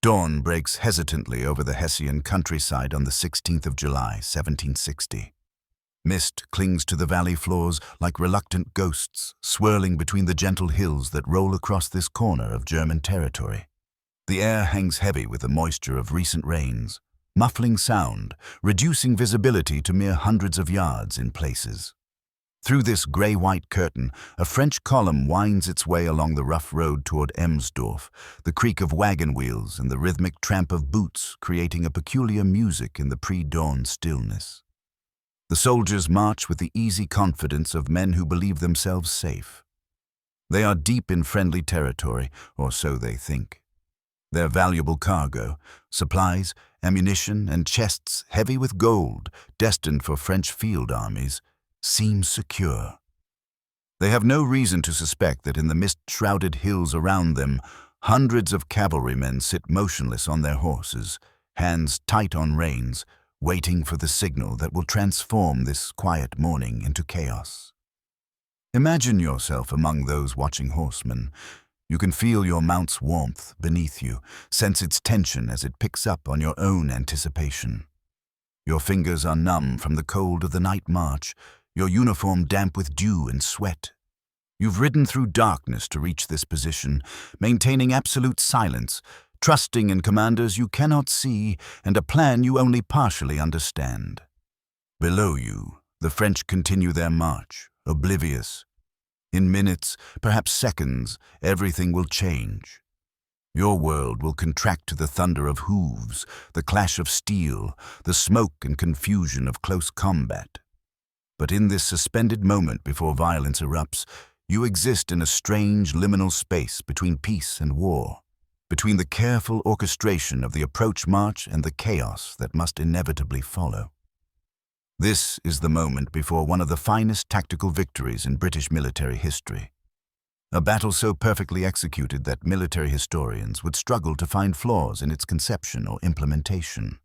Dawn breaks hesitantly over the Hessian countryside on the 16th of July, 1760. Mist clings to the valley floors like reluctant ghosts, swirling between the gentle hills that roll across this corner of German territory. The air hangs heavy with the moisture of recent rains, muffling sound, reducing visibility to mere hundreds of yards in places. Through this grey-white curtain, a French column winds its way along the rough road toward Emsdorf, the creak of wagon wheels and the rhythmic tramp of boots creating a peculiar music in the pre-dawn stillness. The soldiers march with the easy confidence of men who believe themselves safe. They are deep in friendly territory, or so they think. Their valuable cargo, supplies, ammunition, and chests heavy with gold, destined for French field armies, seems secure. They have no reason to suspect that in the mist-shrouded hills around them, hundreds of cavalrymen sit motionless on their horses, hands tight on reins, waiting for the signal that will transform this quiet morning into chaos. Imagine yourself among those watching horsemen. You can feel your mount's warmth beneath you, sense its tension as it picks up on your own anticipation. Your fingers are numb from the cold of the night march, your uniform damp with dew and sweat. You've ridden through darkness to reach this position, maintaining absolute silence, trusting in commanders you cannot see and a plan you only partially understand. Below you, the French continue their march, oblivious. In minutes, perhaps seconds, everything will change. Your world will contract to the thunder of hooves, the clash of steel, the smoke and confusion of close combat. But in this suspended moment before violence erupts, you exist in a strange liminal space between peace and war, between the careful orchestration of the approach march and the chaos that must inevitably follow. This is the moment before one of the finest tactical victories in British military history. A battle so perfectly executed that military historians would struggle to find flaws in its conception or implementation.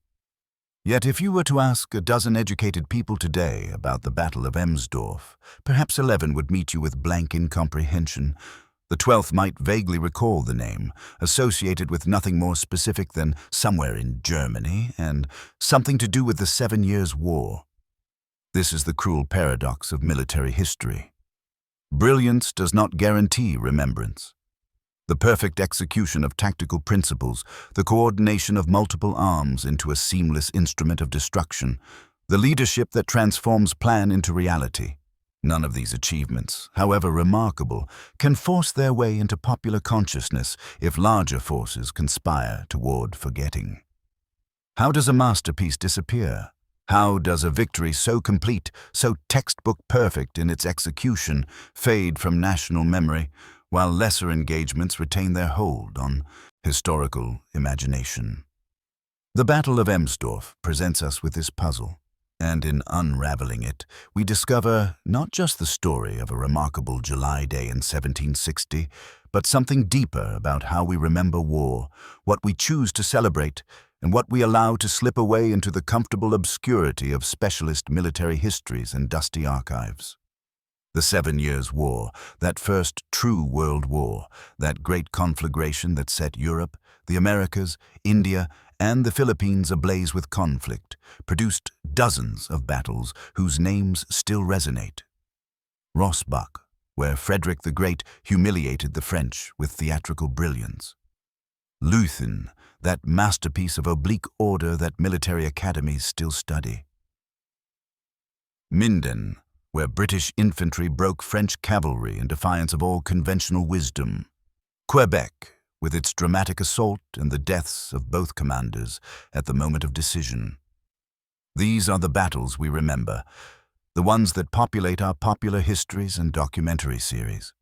Yet if you were to ask a dozen educated people today about the Battle of Emsdorf, perhaps 11 would meet you with blank incomprehension. The 12th might vaguely recall the name, associated with nothing more specific than somewhere in Germany and something to do with the 7 Years' War. This is the cruel paradox of military history. Brilliance does not guarantee remembrance. The perfect execution of tactical principles, the coordination of multiple arms into a seamless instrument of destruction, the leadership that transforms plan into reality. None of these achievements, however remarkable, can force their way into popular consciousness if larger forces conspire toward forgetting. How does a masterpiece disappear? How does a victory so complete, so textbook perfect in its execution, fade from national memory, while lesser engagements retain their hold on historical imagination? The Battle of Emsdorf presents us with this puzzle, and in unraveling it, we discover not just the story of a remarkable July day in 1760, but something deeper about how we remember war, what we choose to celebrate, and what we allow to slip away into the comfortable obscurity of specialist military histories and dusty archives. The 7 Years' War, that first true world war, that great conflagration that set Europe, the Americas, India, and the Philippines ablaze with conflict, produced dozens of battles whose names still resonate. Rossbach, where Frederick the Great humiliated the French with theatrical brilliance. Leuthen, that masterpiece of oblique order that military academies still study. Minden, where British infantry broke French cavalry in defiance of all conventional wisdom. Quebec, with its dramatic assault and the deaths of both commanders at the moment of decision. These are the battles we remember, the ones that populate our popular histories and documentary series.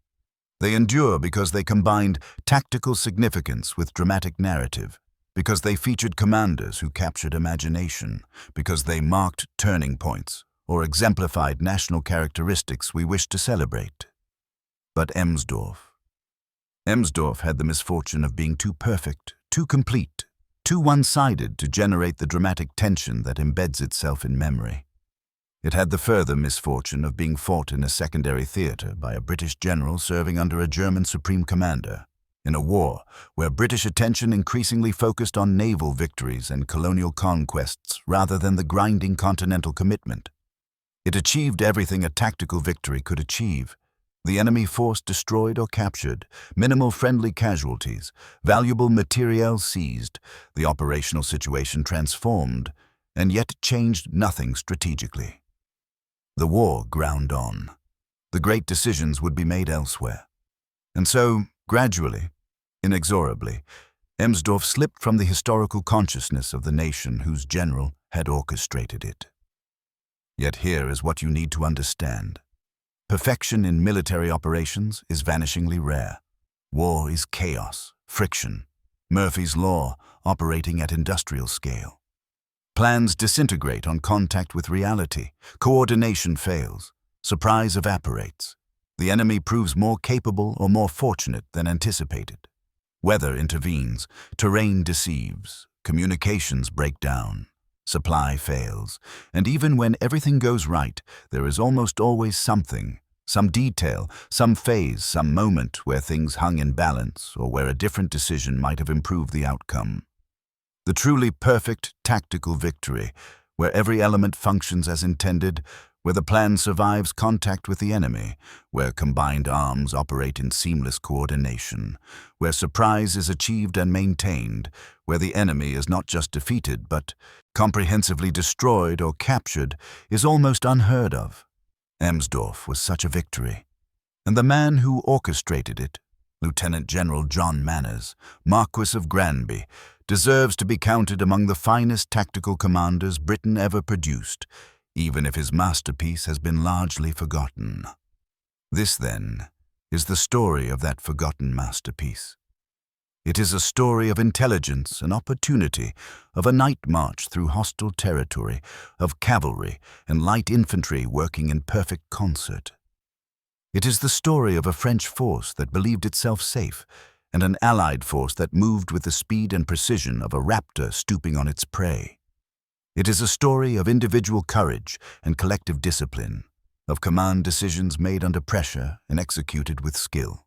They endure because they combined tactical significance with dramatic narrative, because they featured commanders who captured imagination, because they marked turning points or exemplified national characteristics we wish to celebrate. But Emsdorf had the misfortune of being too perfect, too complete, too one-sided to generate the dramatic tension that embeds itself in memory. It had the further misfortune of being fought in a secondary theater by a British general serving under a German supreme commander, in a war where British attention increasingly focused on naval victories and colonial conquests rather than the grinding continental commitment. It achieved everything a tactical victory could achieve. The enemy force destroyed or captured, minimal friendly casualties, valuable materiel seized, the operational situation transformed, and yet changed nothing strategically. The war ground on. The great decisions would be made elsewhere. And so, gradually, inexorably, Emsdorf slipped from the historical consciousness of the nation whose general had orchestrated it. Yet here is what you need to understand. Perfection in military operations is vanishingly rare. War is chaos, friction, Murphy's Law operating at industrial scale. Plans disintegrate on contact with reality, coordination fails, surprise evaporates. The enemy proves more capable or more fortunate than anticipated. Weather intervenes, terrain deceives, communications break down. Supply fails, and even when everything goes right, there is almost always something, some detail, some phase, some moment where things hung in balance or where a different decision might have improved the outcome. The truly perfect tactical victory, where every element functions as intended, where the plan survives contact with the enemy, where combined arms operate in seamless coordination, where surprise is achieved and maintained, where the enemy is not just defeated but comprehensively destroyed or captured, is almost unheard of. Emsdorf was such a victory, and the man who orchestrated it, Lieutenant General John Manners, Marquis of Granby, deserves to be counted among the finest tactical commanders Britain ever produced, even if his masterpiece has been largely forgotten. This, then, is the story of that forgotten masterpiece. It is a story of intelligence and opportunity, of a night march through hostile territory, of cavalry and light infantry working in perfect concert. It is the story of a French force that believed itself safe, and an Allied force that moved with the speed and precision of a raptor stooping on its prey. It is a story of individual courage and collective discipline, of command decisions made under pressure and executed with skill.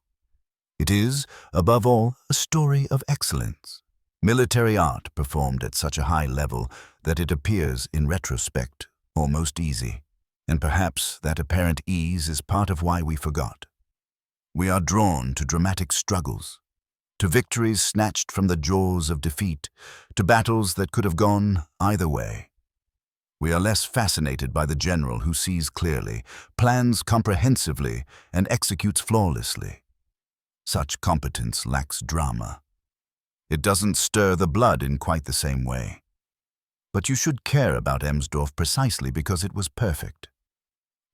It is, above all, a story of excellence, military art performed at such a high level that it appears, in retrospect, almost easy. And perhaps that apparent ease is part of why we forgot. We are drawn to dramatic struggles, to victories snatched from the jaws of defeat, to battles that could have gone either way. We are less fascinated by the general who sees clearly, plans comprehensively, and executes flawlessly. Such competence lacks drama. It doesn't stir the blood in quite the same way. But you should care about Emsdorf precisely because it was perfect.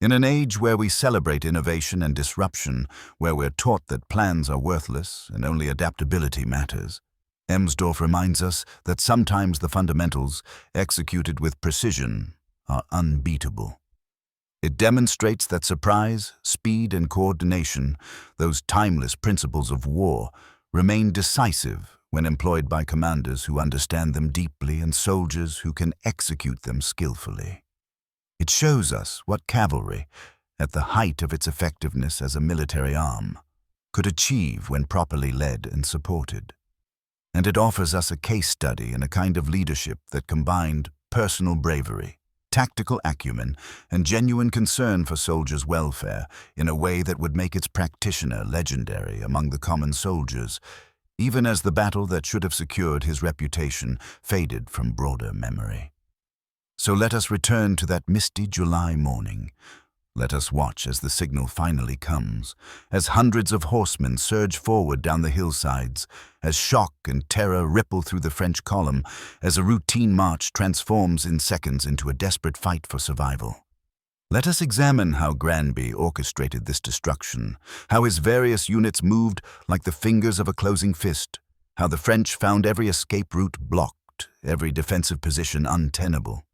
In an age where we celebrate innovation and disruption, where we're taught that plans are worthless and only adaptability matters, Emsdorf reminds us that sometimes the fundamentals, executed with precision, are unbeatable. It demonstrates that surprise, speed, and coordination, those timeless principles of war, remain decisive when employed by commanders who understand them deeply and soldiers who can execute them skillfully. It shows us what cavalry, at the height of its effectiveness as a military arm, could achieve when properly led and supported. And it offers us a case study in a kind of leadership that combined personal bravery, tactical acumen, and genuine concern for soldiers' welfare in a way that would make its practitioner legendary among the common soldiers, even as the battle that should have secured his reputation faded from broader memory. So let us return to that misty July morning. Let us watch as the signal finally comes, as hundreds of horsemen surge forward down the hillsides, as shock and terror ripple through the French column, as a routine march transforms in seconds into a desperate fight for survival. Let us examine how Granby orchestrated this destruction, how his various units moved like the fingers of a closing fist, how the French found every escape route blocked, every defensive position untenable.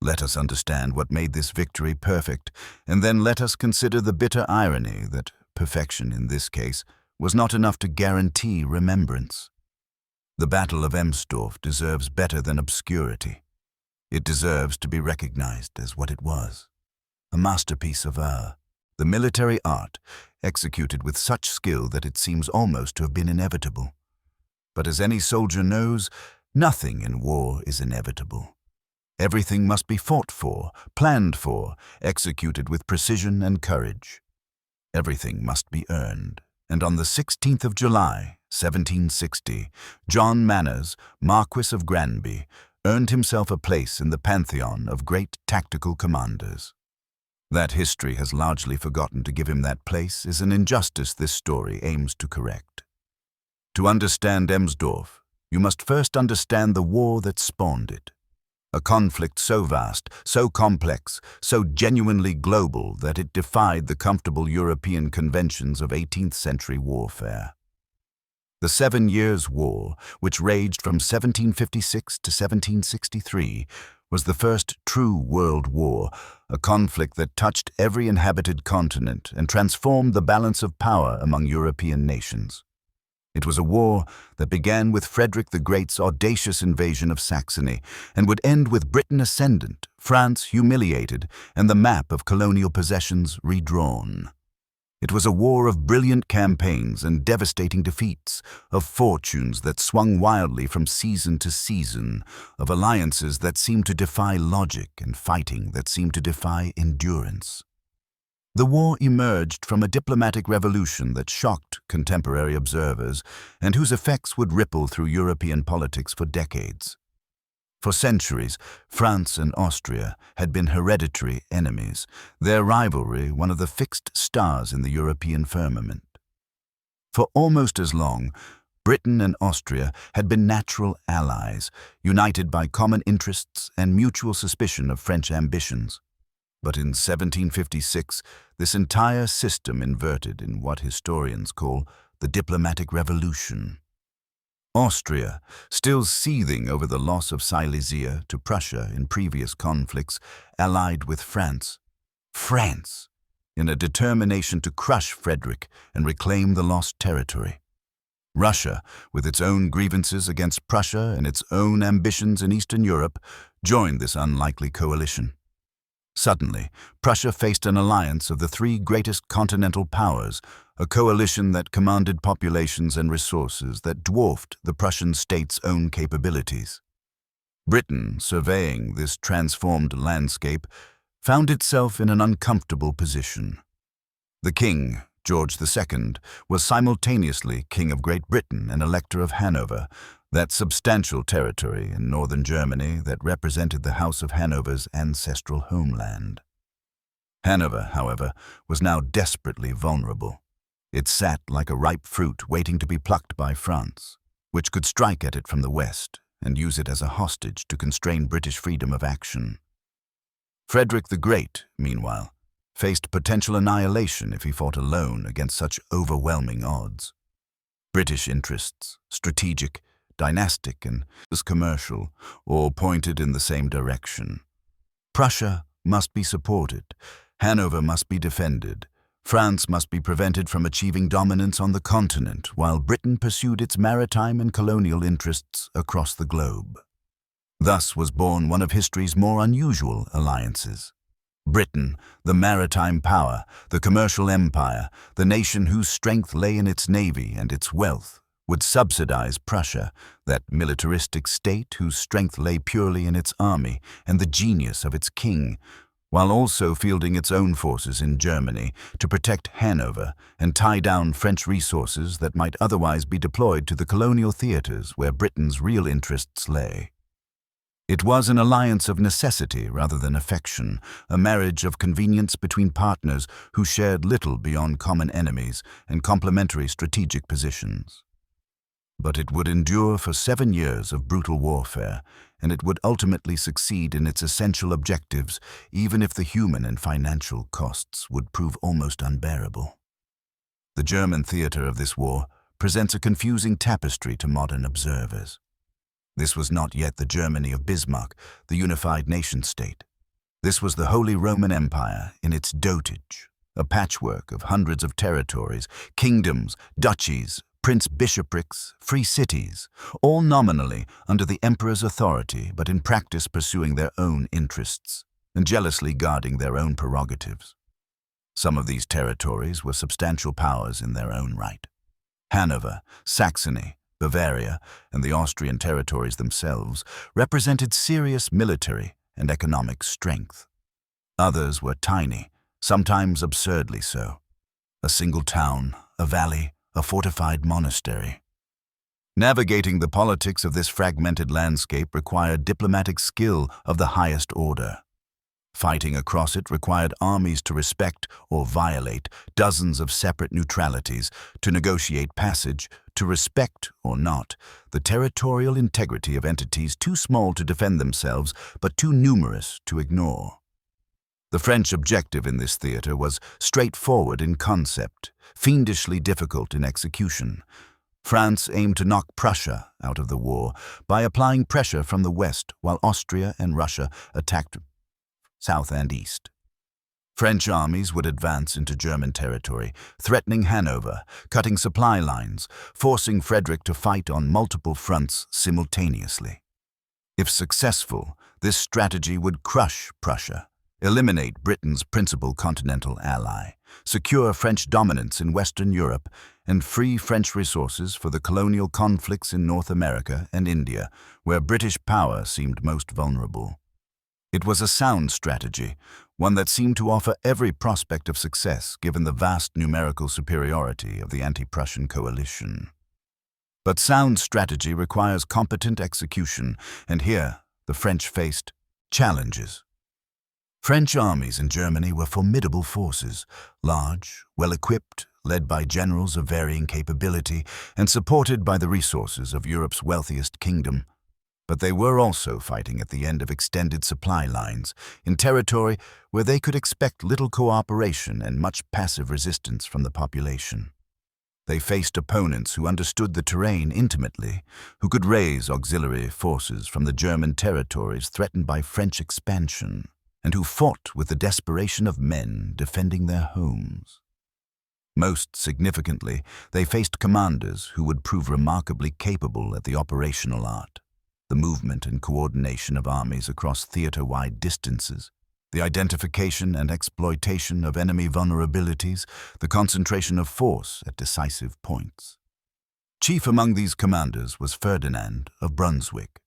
Let us understand what made this victory perfect, and then let us consider the bitter irony that perfection in this case was not enough to guarantee remembrance. The Battle of Emsdorf deserves better than obscurity. It deserves to be recognized as what it was, a masterpiece of The military art, executed with such skill that it seems almost to have been inevitable. But as any soldier knows, nothing in war is inevitable. Everything must be fought for, planned for, executed with precision and courage. Everything must be earned. And on the 16th of July, 1760, John Manners, Marquis of Granby, earned himself a place in the pantheon of great tactical commanders. That history has largely forgotten to give him that place is an injustice this story aims to correct. To understand Emsdorf, you must first understand the war that spawned it. A conflict so vast, so complex, so genuinely global that it defied the comfortable European conventions of 18th century warfare. The 7 Years' War, which raged from 1756 to 1763, was the first true world war, a conflict that touched every inhabited continent and transformed the balance of power among European nations. It was a war that began with Frederick the Great's audacious invasion of Saxony and would end with Britain ascendant, France humiliated, and the map of colonial possessions redrawn. It was a war of brilliant campaigns and devastating defeats, of fortunes that swung wildly from season to season, of alliances that seemed to defy logic and fighting that seemed to defy endurance. The war emerged from a diplomatic revolution that shocked contemporary observers and whose effects would ripple through European politics for decades. For centuries, France and Austria had been hereditary enemies, their rivalry one of the fixed stars in the European firmament. For almost as long, Britain and Austria had been natural allies, united by common interests and mutual suspicion of French ambitions. But in 1756, this entire system inverted in what historians call the diplomatic revolution. Austria, still seething over the loss of Silesia to Prussia in previous conflicts, allied with France. France, in a determination to crush Frederick and reclaim the lost territory. Russia, with its own grievances against Prussia and its own ambitions in Eastern Europe, joined this unlikely coalition. Suddenly, Prussia faced an alliance of the 3 greatest continental powers, a coalition that commanded populations and resources that dwarfed the Prussian state's own capabilities. Britain, surveying this transformed landscape, found itself in an uncomfortable position. The king, George II, was simultaneously King of Great Britain and Elector of Hanover, that substantial territory in northern Germany that represented the House of Hanover's ancestral homeland. Hanover, however, was now desperately vulnerable. It sat like a ripe fruit waiting to be plucked by France, which could strike at it from the west and use it as a hostage to constrain British freedom of action. Frederick the Great, meanwhile, faced potential annihilation if he fought alone against such overwhelming odds. British interests, strategic, dynastic, and commercial, all pointed in the same direction. Prussia must be supported, Hanover must be defended, France must be prevented from achieving dominance on the continent, while Britain pursued its maritime and colonial interests across the globe. Thus was born one of history's more unusual alliances. Britain, the maritime power, the commercial empire, the nation whose strength lay in its navy and its wealth, would subsidize Prussia, that militaristic state whose strength lay purely in its army and the genius of its king, while also fielding its own forces in Germany to protect Hanover and tie down French resources that might otherwise be deployed to the colonial theaters where Britain's real interests lay. It was an alliance of necessity rather than affection, a marriage of convenience between partners who shared little beyond common enemies and complementary strategic positions. But it would endure for 7 years of brutal warfare, and it would ultimately succeed in its essential objectives, even if the human and financial costs would prove almost unbearable. The German theater of this war presents a confusing tapestry to modern observers. This was not yet the Germany of Bismarck, the unified nation-state. This was the Holy Roman Empire in its dotage, a patchwork of hundreds of territories, kingdoms, duchies, prince-bishoprics, free cities, all nominally under the emperor's authority but in practice pursuing their own interests and jealously guarding their own prerogatives. Some of these territories were substantial powers in their own right. Hanover, Saxony, Bavaria, and the Austrian territories themselves represented serious military and economic strength. Others were tiny, sometimes absurdly so. A single town, a valley, a fortified monastery. Navigating the politics of this fragmented landscape required diplomatic skill of the highest order. Fighting across it required armies to respect or violate dozens of separate neutralities, to negotiate passage, to respect or not the territorial integrity of entities too small to defend themselves but too numerous to ignore. The French objective in this theater was straightforward in concept, fiendishly difficult in execution. France aimed to knock Prussia out of the war by applying pressure from the west, while Austria and Russia attacked south and east. French armies would advance into German territory, threatening Hanover, cutting supply lines, forcing Frederick to fight on multiple fronts simultaneously. If successful, this strategy would crush Prussia, eliminate Britain's principal continental ally, secure French dominance in Western Europe, and free French resources for the colonial conflicts in North America and India, where British power seemed most vulnerable. It was a sound strategy, one that seemed to offer every prospect of success given the vast numerical superiority of the anti-Prussian coalition. But sound strategy requires competent execution, and here the French faced challenges. French armies in Germany were formidable forces, large, well-equipped, led by generals of varying capability, and supported by the resources of Europe's wealthiest kingdom. But they were also fighting at the end of extended supply lines, in territory where they could expect little cooperation and much passive resistance from the population. They faced opponents who understood the terrain intimately, who could raise auxiliary forces from the German territories threatened by French expansion, and who fought with the desperation of men defending their homes. Most significantly, they faced commanders who would prove remarkably capable at the operational art, the movement and coordination of armies across theater-wide distances, the identification and exploitation of enemy vulnerabilities, the concentration of force at decisive points. Chief among these commanders was Ferdinand of Brunswick,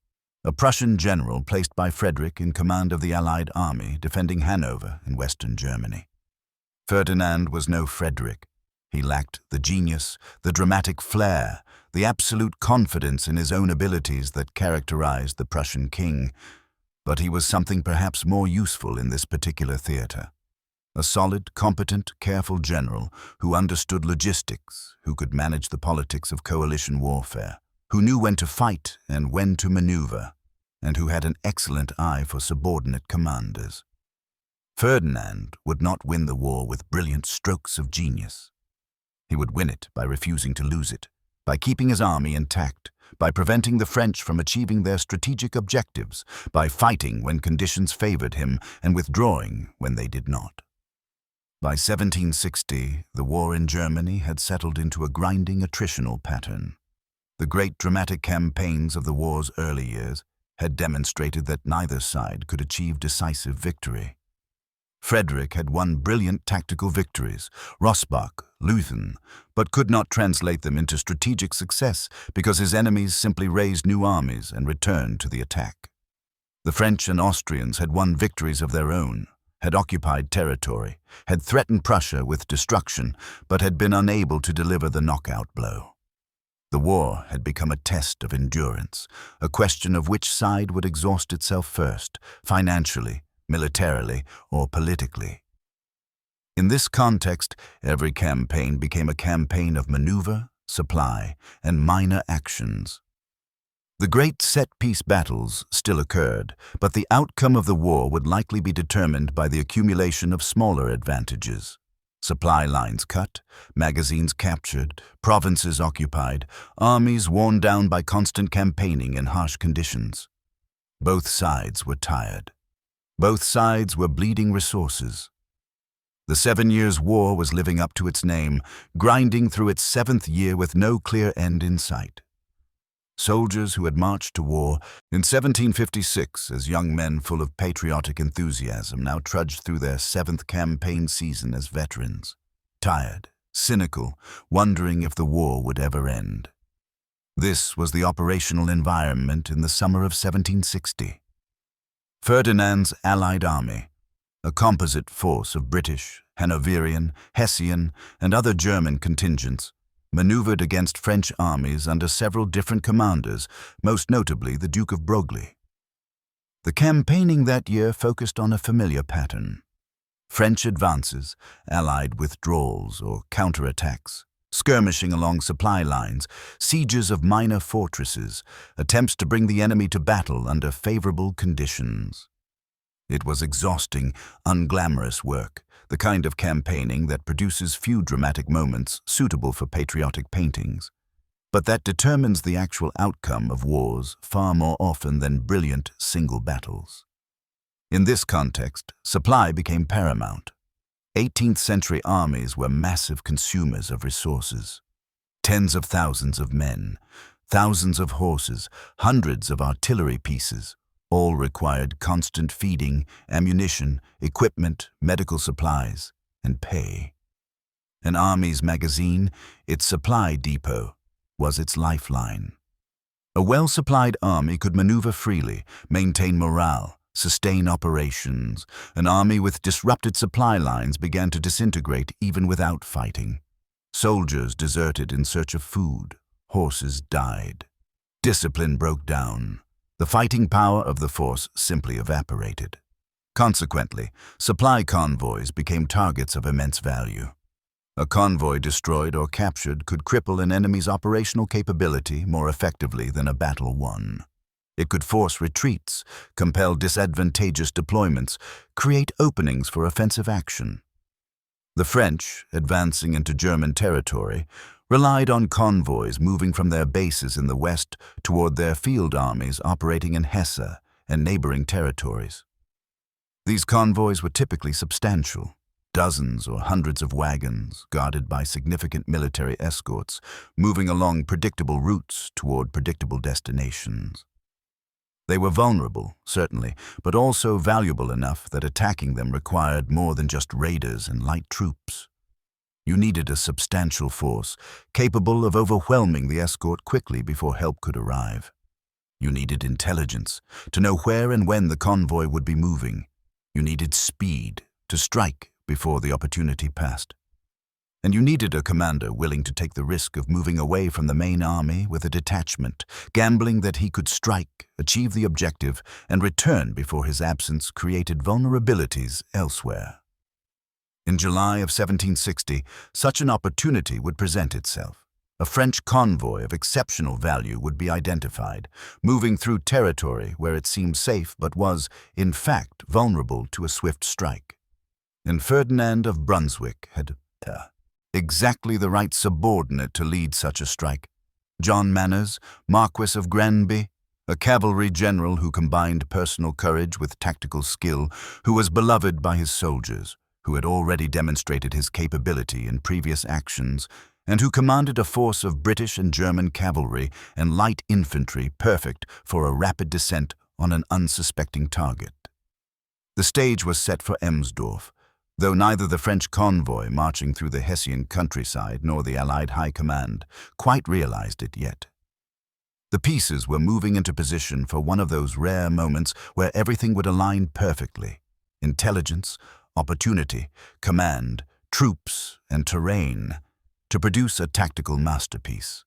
a Prussian general placed by Frederick in command of the Allied army defending Hanover in western Germany. Ferdinand was no Frederick. He lacked the genius, the dramatic flair, the absolute confidence in his own abilities that characterized the Prussian king. But he was something perhaps more useful in this particular theater. A solid, competent, careful general who understood logistics, who could manage the politics of coalition warfare, who knew when to fight and when to maneuver, and who had an excellent eye for subordinate commanders. Ferdinand would not win the war with brilliant strokes of genius. He would win it by refusing to lose it, by keeping his army intact, by preventing the French from achieving their strategic objectives, by fighting when conditions favored him and withdrawing when they did not. By 1760, the war in Germany had settled into a grinding attritional pattern. The great dramatic campaigns of the war's early years had demonstrated that neither side could achieve decisive victory. Frederick had won brilliant tactical victories, Rossbach, Leuthen, but could not translate them into strategic success because his enemies simply raised new armies and returned to the attack. The French and Austrians had won victories of their own, had occupied territory, had threatened Prussia with destruction, but had been unable to deliver the knockout blow. The war had become a test of endurance, a question of which side would exhaust itself first, financially, militarily, or politically. In this context, every campaign became a campaign of maneuver, supply, and minor actions. The great set-piece battles still occurred, but the outcome of the war would likely be determined by the accumulation of smaller advantages. Supply lines cut, magazines captured, provinces occupied, armies worn down by constant campaigning in harsh conditions. Both sides were tired. Both sides were bleeding resources. The 7 Years' War was living up to its name, grinding through its 7th year with no clear end in sight. Soldiers who had marched to war in 1756 as young men full of patriotic enthusiasm now trudged through their seventh campaign season as veterans, tired, cynical, wondering if the war would ever end. This was the operational environment in the summer of 1760. Ferdinand's Allied army, a composite force of British, Hanoverian, Hessian, and other German contingents, maneuvered against French armies under several different commanders, most notably the Duke of Broglie. The campaigning that year focused on a familiar pattern: French advances, Allied withdrawals or counterattacks, skirmishing along supply lines, sieges of minor fortresses, attempts to bring the enemy to battle under favorable conditions. It was exhausting, unglamorous work, the kind of campaigning that produces few dramatic moments suitable for patriotic paintings, but that determines the actual outcome of wars far more often than brilliant single battles. In this context, supply became paramount. 18th century armies were massive consumers of resources. Tens of thousands of men, thousands of horses, hundreds of artillery pieces, all required constant feeding, ammunition, equipment, medical supplies, and pay. An army's magazine, its supply depot, was its lifeline. A well-supplied army could maneuver freely, maintain morale, sustain operations. An army with disrupted supply lines began to disintegrate even without fighting. Soldiers deserted in search of food. Horses died. Discipline broke down. The fighting power of the force simply evaporated. Consequently, supply convoys became targets of immense value. A convoy destroyed or captured could cripple an enemy's operational capability more effectively than a battle won. It could force retreats, compel disadvantageous deployments, create openings for offensive action. The French, advancing into German territory, relied on convoys moving from their bases in the west toward their field armies operating in Hesse and neighboring territories. These convoys were typically substantial, dozens or hundreds of wagons guarded by significant military escorts, moving along predictable routes toward predictable destinations. They were vulnerable, certainly, but also valuable enough that attacking them required more than just raiders and light troops. You needed a substantial force, capable of overwhelming the escort quickly before help could arrive. You needed intelligence, to know where and when the convoy would be moving. You needed speed, to strike before the opportunity passed. And you needed a commander willing to take the risk of moving away from the main army with a detachment, gambling that he could strike, achieve the objective, and return before his absence created vulnerabilities elsewhere. In July of 1760, such an opportunity would present itself. A French convoy of exceptional value would be identified, moving through territory where it seemed safe but was, in fact, vulnerable to a swift strike. And Ferdinand of Brunswick had exactly the right subordinate to lead such a strike. John Manners, Marquis of Granby, a cavalry general who combined personal courage with tactical skill, who was beloved by his soldiers, who had already demonstrated his capability in previous actions, and who commanded a force of British and German cavalry and light infantry perfect for a rapid descent on an unsuspecting target. The stage was set for Emsdorf, though neither the French convoy marching through the Hessian countryside nor the Allied High Command quite realized it yet. The pieces were moving into position for one of those rare moments where everything would align perfectly: intelligence, opportunity, command, troops, and terrain, to produce a tactical masterpiece.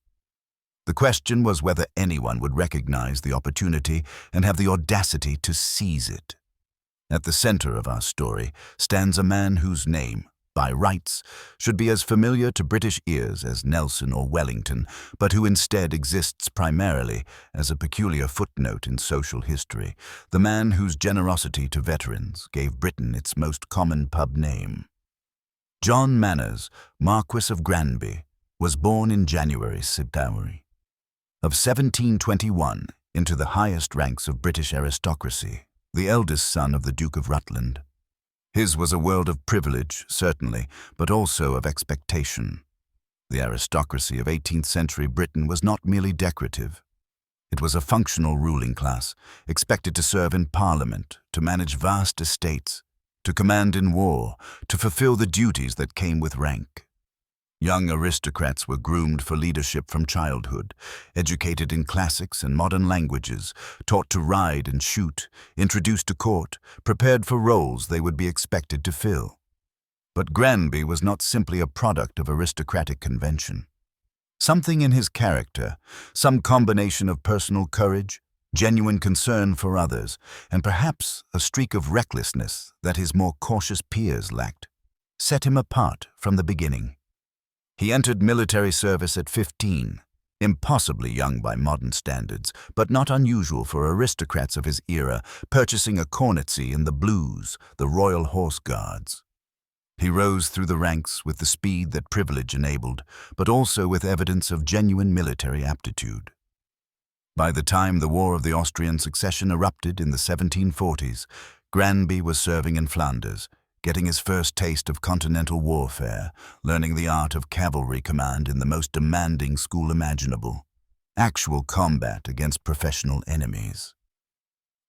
The question was whether anyone would recognize the opportunity and have the audacity to seize it. At the center of our story stands a man whose name, by rights, should be as familiar to British ears as Nelson or Wellington, but who instead exists primarily as a peculiar footnote in social history, the man whose generosity to veterans gave Britain its most common pub name. John Manners, Marquis of Granby, was born in January of 1721 into the highest ranks of British aristocracy, the eldest son of the Duke of Rutland. His was a world of privilege, certainly, but also of expectation. The aristocracy of 18th century Britain was not merely decorative. It was a functional ruling class, expected to serve in parliament, to manage vast estates, to command in war, to fulfill the duties that came with rank. Young aristocrats were groomed for leadership from childhood, educated in classics and modern languages, taught to ride and shoot, introduced to court, prepared for roles they would be expected to fill. But Granby was not simply a product of aristocratic convention. Something in his character, some combination of personal courage, genuine concern for others, and perhaps a streak of recklessness that his more cautious peers lacked, set him apart from the beginning. He entered military service at 15, impossibly young by modern standards, but not unusual for aristocrats of his era, purchasing a cornetcy in the Blues, the Royal Horse Guards. He rose through the ranks with the speed that privilege enabled, but also with evidence of genuine military aptitude. By the time the War of the Austrian Succession erupted in the 1740s, Granby was serving in Flanders, getting his first taste of continental warfare, learning the art of cavalry command in the most demanding school imaginable, actual combat against professional enemies.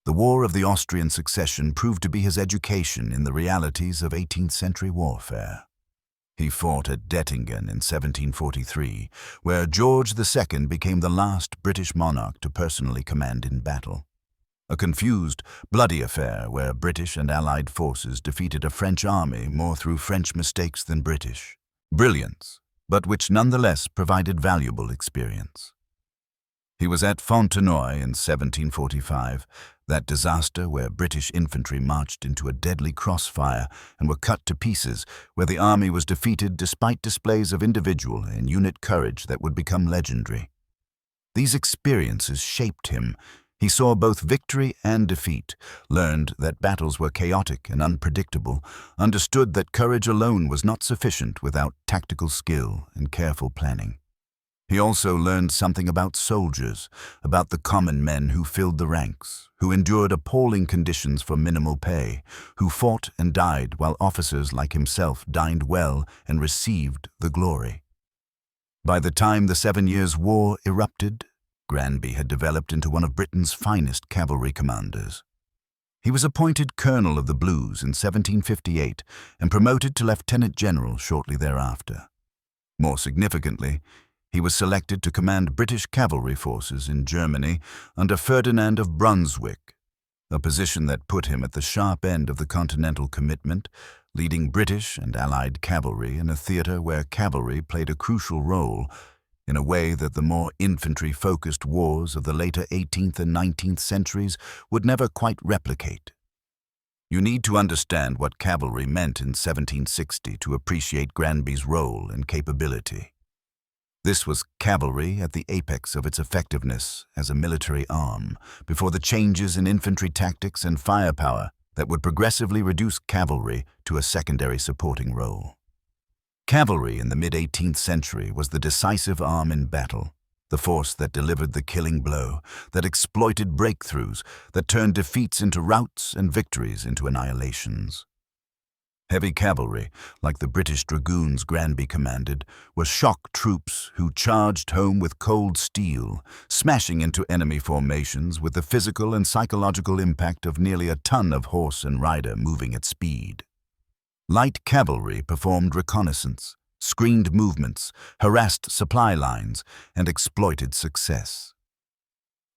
The War of the Austrian Succession proved to be his education in the realities of 18th century warfare. He fought at Dettingen in 1743, where George II became the last British monarch to personally command in battle. A confused, bloody affair where British and Allied forces defeated a French army more through French mistakes than British. Brilliance, but which nonetheless provided valuable experience. He was at Fontenoy in 1745, that disaster where British infantry marched into a deadly crossfire and were cut to pieces, where the army was defeated despite displays of individual and unit courage that would become legendary. These experiences shaped him. He saw both victory and defeat, learned that battles were chaotic and unpredictable, understood that courage alone was not sufficient without tactical skill and careful planning. He also learned something about soldiers, about the common men who filled the ranks, who endured appalling conditions for minimal pay, who fought and died while officers like himself dined well and received the glory. By the time the 7 Years' War erupted, Granby had developed into one of Britain's finest cavalry commanders. He was appointed Colonel of the Blues in 1758 and promoted to Lieutenant General shortly thereafter. More significantly, he was selected to command British cavalry forces in Germany under Ferdinand of Brunswick, a position that put him at the sharp end of the Continental Commitment, leading British and Allied cavalry in a theater where cavalry played a crucial role in a way that the more infantry-focused wars of the later 18th and 19th centuries would never quite replicate. You need to understand what cavalry meant in 1760 to appreciate Granby's role and capability. This was cavalry at the apex of its effectiveness as a military arm, before the changes in infantry tactics and firepower that would progressively reduce cavalry to a secondary supporting role. Cavalry in the mid-18th century was the decisive arm in battle, the force that delivered the killing blow, that exploited breakthroughs, that turned defeats into routs and victories into annihilations. Heavy cavalry, like the British dragoons Granby commanded, were shock troops who charged home with cold steel, smashing into enemy formations with the physical and psychological impact of nearly a ton of horse and rider moving at speed. Light cavalry performed reconnaissance, screened movements, harassed supply lines, and exploited success.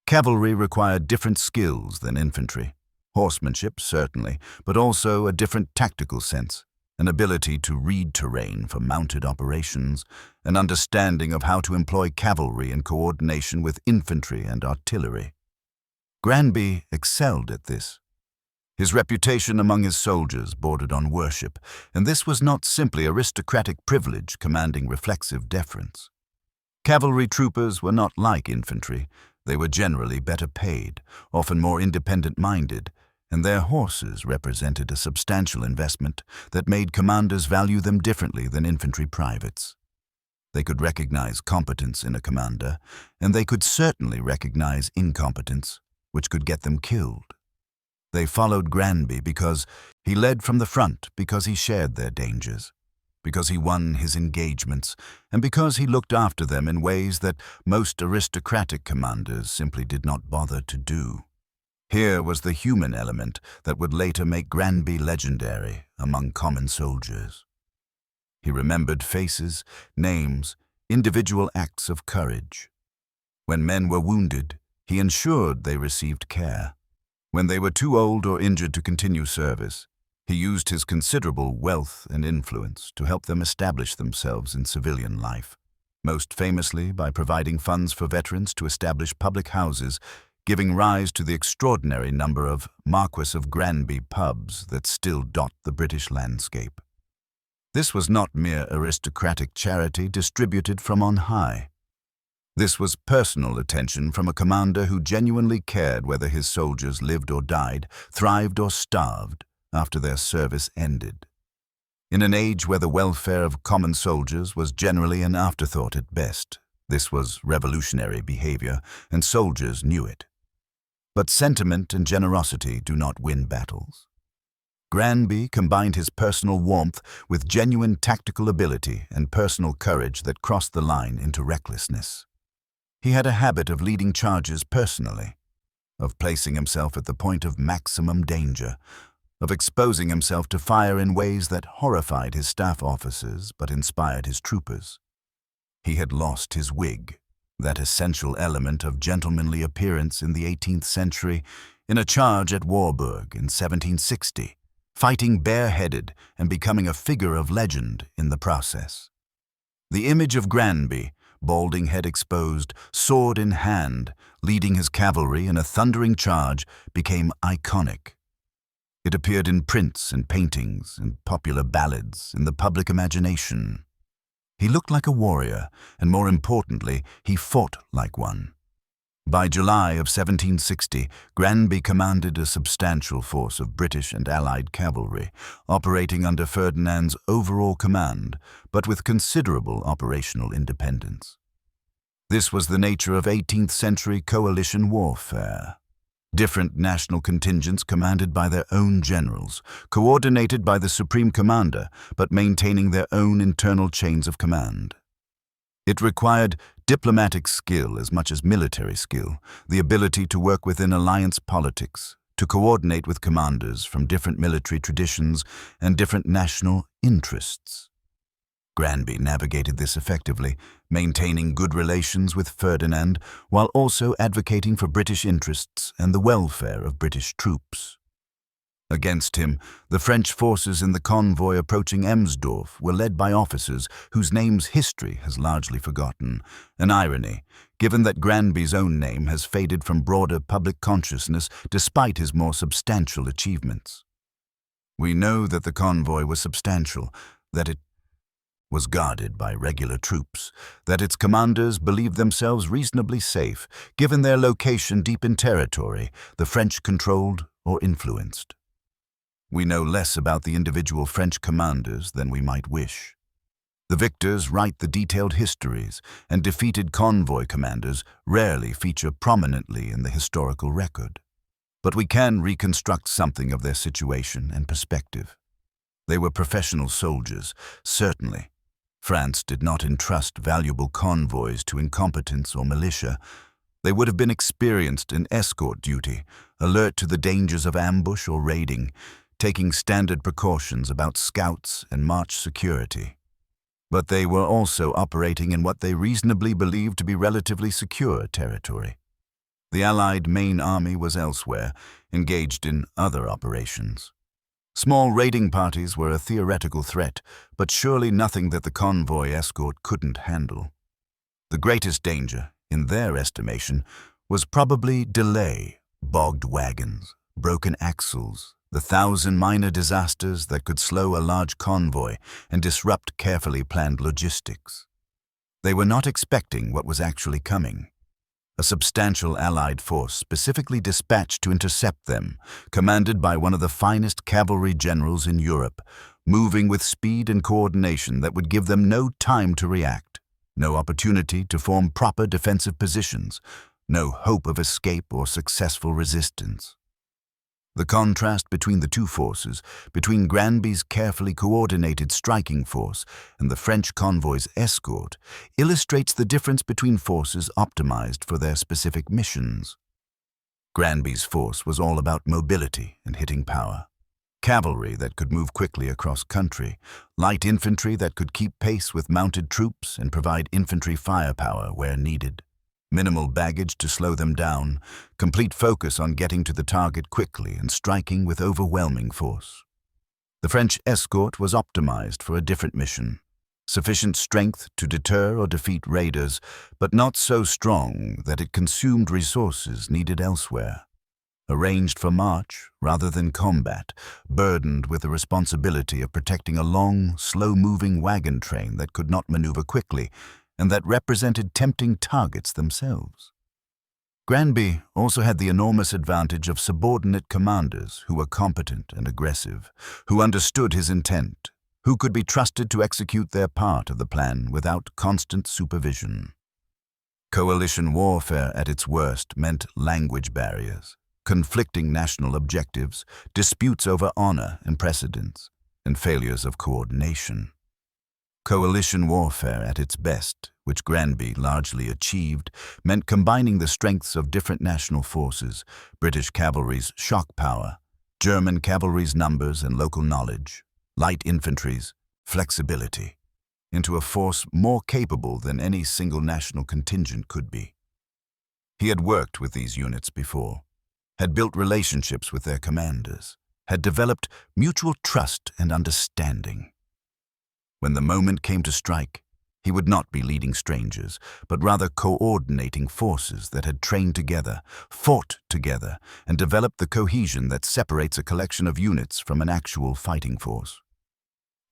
Cavalry required different skills than infantry. Horsemanship, certainly, but also a different tactical sense, an ability to read terrain for mounted operations, an understanding of how to employ cavalry in coordination with infantry and artillery. Granby excelled at this. His reputation among his soldiers bordered on worship, and this was not simply aristocratic privilege commanding reflexive deference. Cavalry troopers were not like infantry. They were generally better paid, often more independent-minded, and their horses represented a substantial investment that made commanders value them differently than infantry privates. They could recognize competence in a commander, and they could certainly recognize incompetence, which could get them killed. They followed Granby because he led from the front, because he shared their dangers. because he won his engagements, and because he looked after them in ways that most aristocratic commanders simply did not bother to do. Here was the human element that would later make Granby legendary among common soldiers. He remembered faces, names, individual acts of courage. When men were wounded, he ensured they received care. When they were too old or injured to continue service, he used his considerable wealth and influence to help them establish themselves in civilian life, most famously by providing funds for veterans to establish public houses, giving rise to the extraordinary number of Marquis of Granby pubs that still dot the British landscape. This was not mere aristocratic charity distributed from on high. This was personal attention from a commander who genuinely cared whether his soldiers lived or died, thrived or starved after their service ended. In an age where the welfare of common soldiers was generally an afterthought at best, this was revolutionary behavior, and soldiers knew it. But sentiment and generosity do not win battles. Granby combined his personal warmth with genuine tactical ability and personal courage that crossed the line into recklessness. He had a habit of leading charges personally, of placing himself at the point of maximum danger, of exposing himself to fire in ways that horrified his staff officers but inspired his troopers. He had lost his wig, that essential element of gentlemanly appearance in the 18th century, in a charge at Warburg in 1760, fighting bareheaded and becoming a figure of legend in the process. The image of Granby, balding head exposed, sword in hand, leading his cavalry in a thundering charge, became iconic. It appeared in prints and paintings and popular ballads in the public imagination. He looked like a warrior, and more importantly, he fought like one. By July of 1760, Granby commanded a substantial force of British and Allied cavalry, operating under Ferdinand's overall command, but with considerable operational independence. This was the nature of 18th century coalition warfare. Different national contingents commanded by their own generals, coordinated by the Supreme Commander, but maintaining their own internal chains of command. It required diplomatic skill as much as military skill, the ability to work within alliance politics, to coordinate with commanders from different military traditions and different national interests. Granby navigated this effectively, maintaining good relations with Ferdinand while also advocating for British interests and the welfare of British troops. Against him, the French forces in the convoy approaching Emsdorf were led by officers whose names history has largely forgotten, an irony, given that Granby's own name has faded from broader public consciousness despite his more substantial achievements. We know that the convoy was substantial, that it was guarded by regular troops, that its commanders believed themselves reasonably safe, given their location deep in territory the French controlled or influenced. We know less about the individual French commanders than we might wish. The victors write the detailed histories, and defeated convoy commanders rarely feature prominently in the historical record. But we can reconstruct something of their situation and perspective. They were professional soldiers, certainly. France did not entrust valuable convoys to incompetents or militia. They would have been experienced in escort duty, alert to the dangers of ambush or raiding, taking standard precautions about scouts and march security. But they were also operating in what they reasonably believed to be relatively secure territory. The Allied main army was elsewhere, engaged in other operations. Small raiding parties were a theoretical threat, but surely nothing that the convoy escort couldn't handle. The greatest danger, in their estimation, was probably delay, bogged wagons, broken axles, the 1,000 minor disasters that could slow a large convoy and disrupt carefully planned logistics. They were not expecting what was actually coming. A substantial Allied force specifically dispatched to intercept them, commanded by one of the finest cavalry generals in Europe, moving with speed and coordination that would give them no time to react, no opportunity to form proper defensive positions, no hope of escape or successful resistance. The contrast between the two forces, between Granby's carefully coordinated striking force and the French convoy's escort, illustrates the difference between forces optimized for their specific missions. Granby's force was all about mobility and hitting power. Cavalry that could move quickly across country, light infantry that could keep pace with mounted troops and provide infantry firepower where needed. Minimal baggage to slow them down, complete focus on getting to the target quickly and striking with overwhelming force. The French escort was optimized for a different mission. Sufficient strength to deter or defeat raiders, but not so strong that it consumed resources needed elsewhere. Arranged for march rather than combat, burdened with the responsibility of protecting a long, slow-moving wagon train that could not maneuver quickly and that represented tempting targets themselves. Granby also had the enormous advantage of subordinate commanders who were competent and aggressive, who understood his intent, who could be trusted to execute their part of the plan without constant supervision. Coalition warfare at its worst meant language barriers, conflicting national objectives, disputes over honor and precedence, and failures of coordination. Coalition warfare at its best, which Granby largely achieved, meant combining the strengths of different national forces, British cavalry's shock power, German cavalry's numbers and local knowledge, light infantry's flexibility, into a force more capable than any single national contingent could be. He had worked with these units before, had built relationships with their commanders, had developed mutual trust and understanding. When the moment came to strike, he would not be leading strangers, but rather coordinating forces that had trained together, fought together, and developed the cohesion that separates a collection of units from an actual fighting force.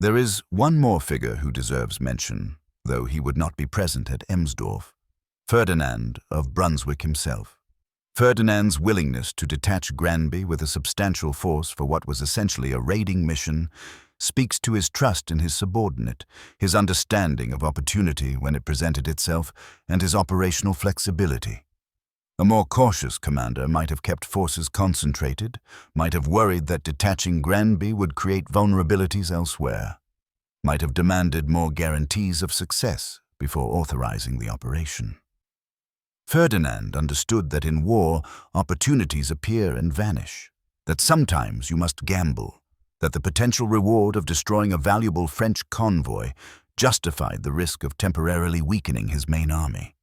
There is one more figure who deserves mention, though he would not be present at Emsdorf: Ferdinand of Brunswick himself. Ferdinand's willingness to detach Granby with a substantial force for what was essentially a raiding mission speaks to his trust in his subordinate, his understanding of opportunity when it presented itself, and his operational flexibility. A more cautious commander might have kept forces concentrated, might have worried that detaching Granby would create vulnerabilities elsewhere, might have demanded more guarantees of success before authorizing the operation. Ferdinand understood that in war, opportunities appear and vanish, that sometimes you must gamble, that the potential reward of destroying a valuable French convoy justified the risk of temporarily weakening his main army.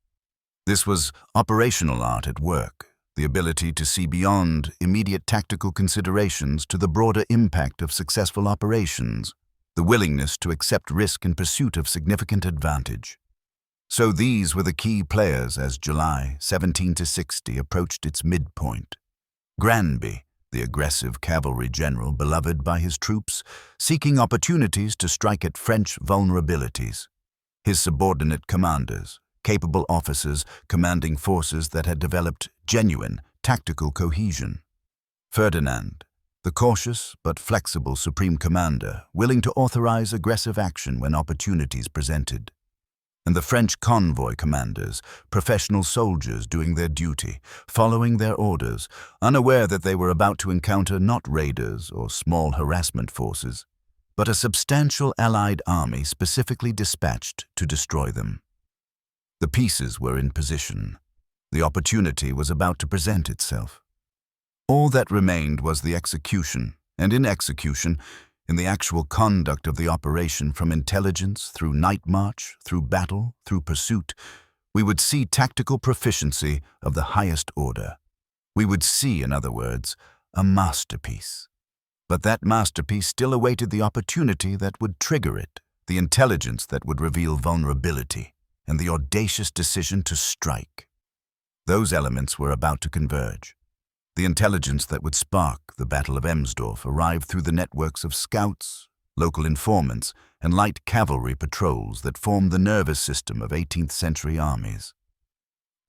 This was operational art at work, the ability to see beyond immediate tactical considerations to the broader impact of successful operations, the willingness to accept risk in pursuit of significant advantage. So these were the key players as July 1760 approached its midpoint. Granby, the aggressive cavalry general beloved by his troops, seeking opportunities to strike at French vulnerabilities. His subordinate commanders, capable officers commanding forces that had developed genuine tactical cohesion. Ferdinand, the cautious but flexible supreme commander, willing to authorize aggressive action when opportunities presented. And the French convoy commanders, professional soldiers doing their duty, following their orders, unaware that they were about to encounter not raiders or small harassment forces, but a substantial Allied army specifically dispatched to destroy them. The pieces were in position. The opportunity was about to present itself. All that remained was the execution, and in execution, in the actual conduct of the operation from intelligence through night march, through battle, through pursuit, we would see tactical proficiency of the highest order. We would see, in other words, a masterpiece. But that masterpiece still awaited the opportunity that would trigger it, the intelligence that would reveal vulnerability, and the audacious decision to strike. Those elements were about to converge. The intelligence that would spark the Battle of Emsdorf arrived through the networks of scouts, local informants, and light cavalry patrols that formed the nervous system of 18th century armies.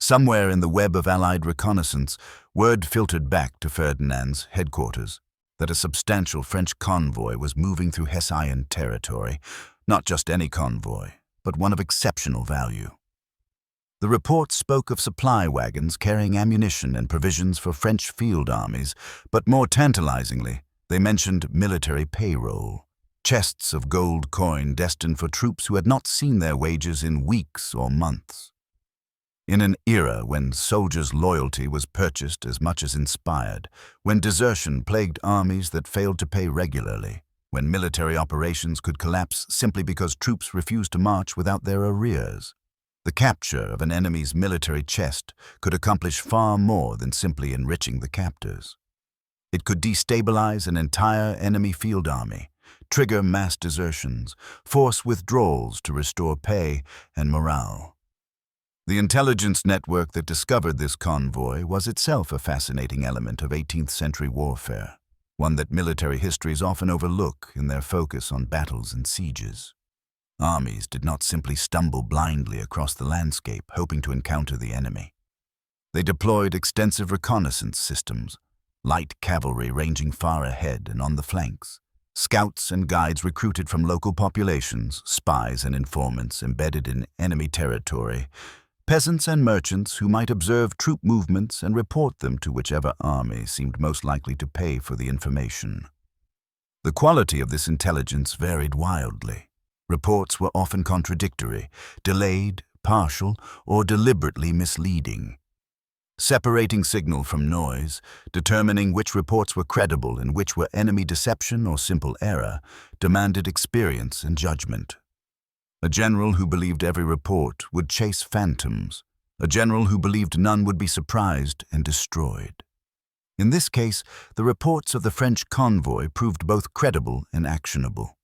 Somewhere in the web of Allied reconnaissance, word filtered back to Ferdinand's headquarters that a substantial French convoy was moving through Hessian territory, not just any convoy, but one of exceptional value. The reports spoke of supply wagons carrying ammunition and provisions for French field armies, but more tantalizingly, they mentioned military payroll, chests of gold coin destined for troops who had not seen their wages in weeks or months. In an era when soldiers' loyalty was purchased as much as inspired, when desertion plagued armies that failed to pay regularly, when military operations could collapse simply because troops refused to march without their arrears, the capture of an enemy's military chest could accomplish far more than simply enriching the captors. It could destabilize an entire enemy field army, trigger mass desertions, force withdrawals to restore pay and morale. The intelligence network that discovered this convoy was itself a fascinating element of 18th century warfare, one that military histories often overlook in their focus on battles and sieges. Armies did not simply stumble blindly across the landscape hoping to encounter the enemy. They deployed extensive reconnaissance systems, light cavalry ranging far ahead and on the flanks, scouts and guides recruited from local populations, spies and informants embedded in enemy territory, peasants and merchants who might observe troop movements and report them to whichever army seemed most likely to pay for the information. The quality of this intelligence varied wildly. Reports were often contradictory, delayed, partial, or deliberately misleading. Separating signal from noise, determining which reports were credible and which were enemy deception or simple error, demanded experience and judgment. A general who believed every report would chase phantoms. A general who believed none would be surprised and destroyed. In this case, the reports of the French convoy proved both credible and actionable.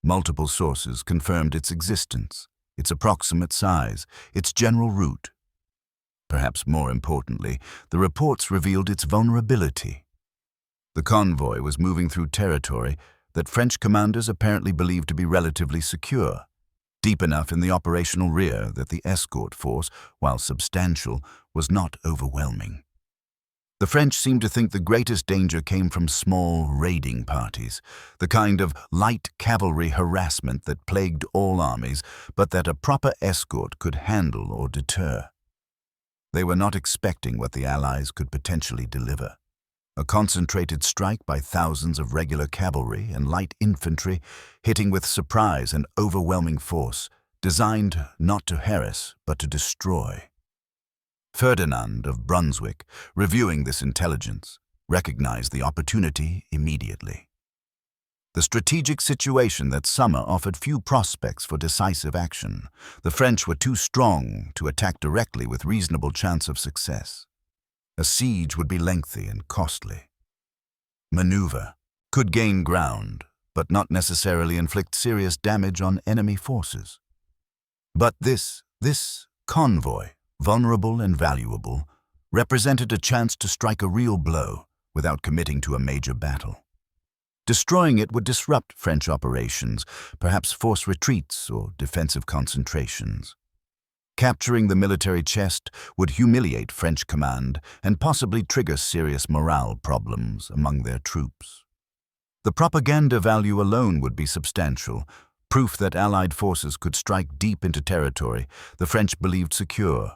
Multiple sources confirmed its existence, its approximate size, its general route. Perhaps more importantly, the reports revealed its vulnerability. The convoy was moving through territory that French commanders apparently believed to be relatively secure, deep enough in the operational rear that the escort force, while substantial, was not overwhelming. The French seemed to think the greatest danger came from small raiding parties, the kind of light cavalry harassment that plagued all armies, but that a proper escort could handle or deter. They were not expecting what the Allies could potentially deliver. A concentrated strike by thousands of regular cavalry and light infantry, hitting with surprise and overwhelming force, designed not to harass but to destroy. Ferdinand of Brunswick, reviewing this intelligence, recognized the opportunity immediately. The strategic situation that summer offered few prospects for decisive action. The French were too strong to attack directly with reasonable chance of success. A siege would be lengthy and costly. Maneuver could gain ground, but not necessarily inflict serious damage on enemy forces. But this convoy, vulnerable and valuable, represented a chance to strike a real blow without committing to a major battle. Destroying it would disrupt French operations, perhaps force retreats or defensive concentrations. Capturing the military chest would humiliate French command and possibly trigger serious morale problems among their troops. The propaganda value alone would be substantial, proof that Allied forces could strike deep into territory the French believed secure,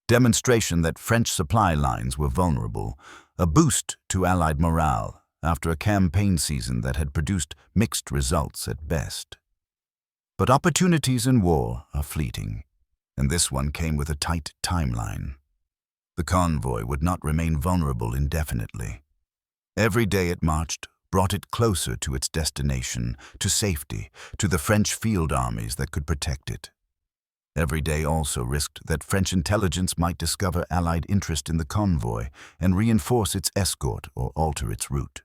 demonstration that French supply lines were vulnerable, a boost to Allied morale after a campaign season that had produced mixed results at best. But opportunities in war are fleeting, and this one came with a tight timeline. The convoy would not remain vulnerable indefinitely. Every day it marched brought it closer to its destination, to safety, to the French field armies that could protect it. Every day also risked that French intelligence might discover Allied interest in the convoy and reinforce its escort or alter its route.